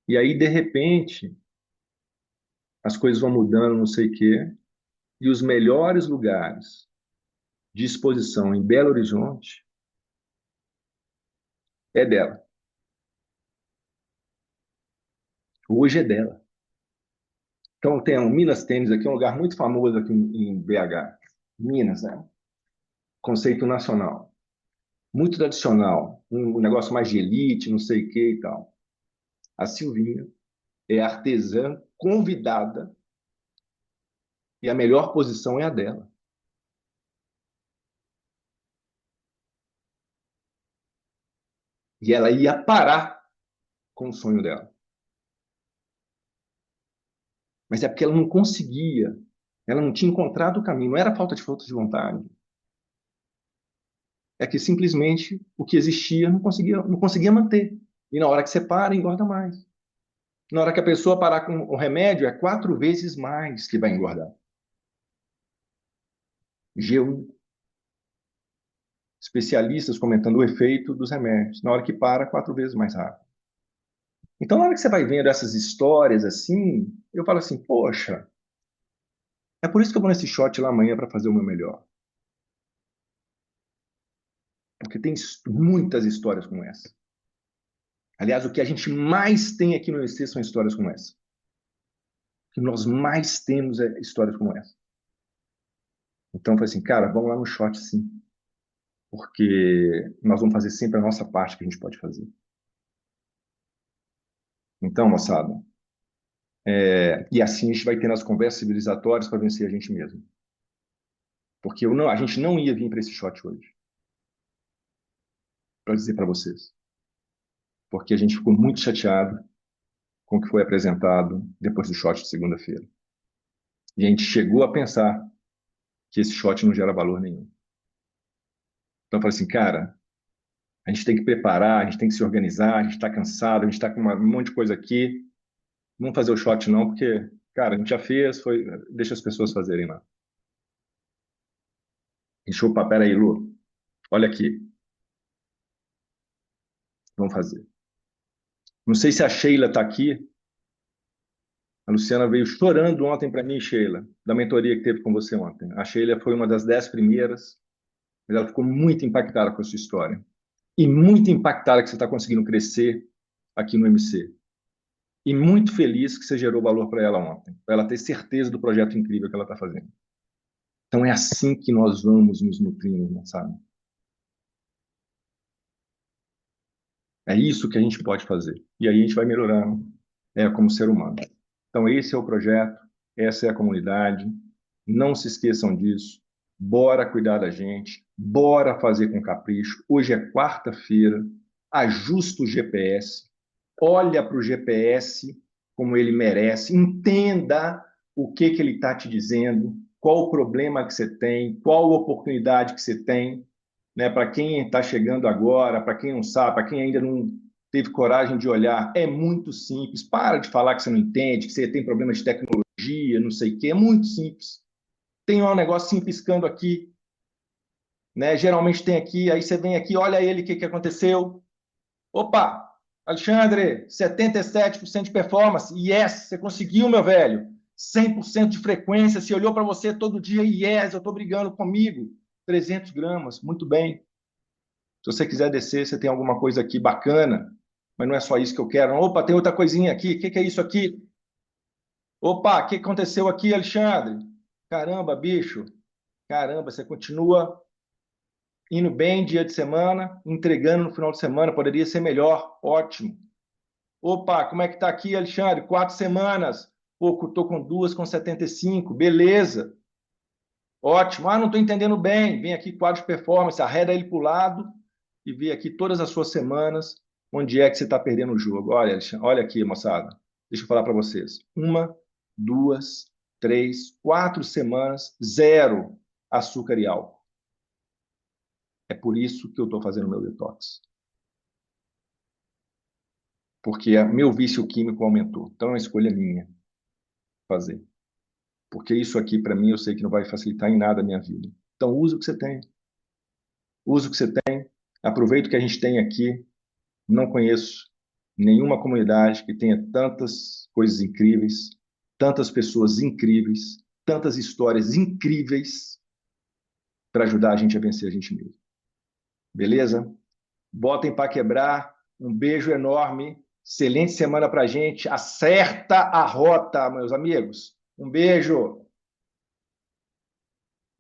E aí, de repente, as coisas vão mudando, não sei o quê, e os melhores lugares de exposição em Belo Horizonte é dela. Hoje é dela. Então, tem o Minas Tênis aqui, um lugar muito famoso aqui em BH. Minas, né? Conceito nacional. Muito tradicional. Um negócio mais de elite, não sei o quê e tal. A Silvinha é artesã convidada e a melhor posição é a dela. E ela ia parar com o sonho dela. Mas é porque ela não conseguia Ela não tinha encontrado o caminho. Não era falta de vontade. É que simplesmente o que existia não conseguia manter. E na hora que você para, engorda mais. Na hora que a pessoa parar com o remédio, é 4 vezes mais que vai engordar. G1. Especialistas comentando o efeito dos remédios. Na hora que para, 4 vezes mais rápido. Então, na hora que você vai vendo essas histórias assim, eu falo assim, poxa, é por isso que eu vou nesse shot lá amanhã para fazer o meu melhor. Porque tem muitas histórias como essa. Aliás, o que a gente mais tem aqui no EC são histórias como essa. O que nós mais temos é histórias como essa. Então, eu falei assim, cara, vamos lá no shot sim. Porque nós vamos fazer sempre a nossa parte que a gente pode fazer. Então, moçada, e assim a gente vai tendo as conversas civilizatórias para vencer a gente mesmo. Porque a gente não ia vir para esse shot hoje. Para dizer para vocês. Porque a gente ficou muito chateado com o que foi apresentado depois do shot de segunda-feira. E a gente chegou a pensar que esse shot não gera valor nenhum. Então eu falei assim, cara, a gente tem que preparar, a gente tem que se organizar, a gente está cansado, a gente está com um monte de coisa aqui. Não vamos fazer o shot não, porque, cara, a gente já fez, deixa as pessoas fazerem lá. A gente, opa, peraí, Lu, olha aqui. Vamos fazer. Não sei se a Sheila está aqui. A Luciana veio chorando ontem para mim, Sheila, da mentoria que teve com você ontem. A Sheila foi uma das 10 primeiras, mas ela ficou muito impactada com a sua história. E muito impactada que você está conseguindo crescer aqui no MC. E muito feliz que você gerou valor para ela ontem, para ela ter certeza do projeto incrível que ela está fazendo. Então é assim que nós vamos nos nutrindo, sabe? É isso que a gente pode fazer. E aí a gente vai melhorando, como ser humano. Então esse é o projeto, essa é a comunidade. Não se esqueçam disso. Bora cuidar da gente, bora fazer com capricho. Hoje é quarta-feira, ajusta o GPS, olha para o GPS como ele merece, entenda o que ele está te dizendo, qual o problema que você tem, qual a oportunidade que você tem, né? Para quem está chegando agora, para quem não sabe, para quem ainda não teve coragem de olhar, é muito simples. Para de falar que você não entende, que você tem problema de tecnologia, não sei o quê, é muito simples. Tem um negócio piscando aqui, né? Geralmente tem aqui, aí você vem aqui, olha ele, o que aconteceu. Opa, Alexandre, 77% de performance, yes, você conseguiu, meu velho. 100% de frequência, se olhou para você todo dia, yes, eu estou brigando comigo. 300 gramas, muito bem. Se você quiser descer, você tem alguma coisa aqui bacana, mas não é só isso que eu quero. Opa, tem outra coisinha aqui, o que é isso aqui? Opa, o que aconteceu aqui, Alexandre? Caramba, bicho, caramba, você continua indo bem dia de semana, entregando no final de semana, poderia ser melhor, ótimo. Opa, como é que tá aqui, Alexandre? 4 semanas. Pô, tô com 2,75, beleza. Ótimo. Ah, não estou entendendo bem. Vem aqui, quadro de performance, arreda ele para o lado e vê aqui todas as suas semanas, onde é que você está perdendo o jogo. Olha, Alexandre, olha aqui, moçada. Deixa eu falar para vocês. 1, 2, 3, 4 semanas, 0 açúcar e álcool. É por isso que eu estou fazendo meu detox. Porque meu vício químico aumentou. Então é uma escolha minha fazer. Porque isso aqui, para mim, eu sei que não vai facilitar em nada a minha vida. Então use o que você tem. Use o que você tem. Aproveita o que a gente tem aqui. Não conheço nenhuma comunidade que tenha tantas coisas incríveis, tantas pessoas incríveis, tantas histórias incríveis para ajudar a gente a vencer a gente mesmo. Beleza? Botem para quebrar. Um beijo enorme. Excelente semana para a gente. Acerta a rota, meus amigos. Um beijo.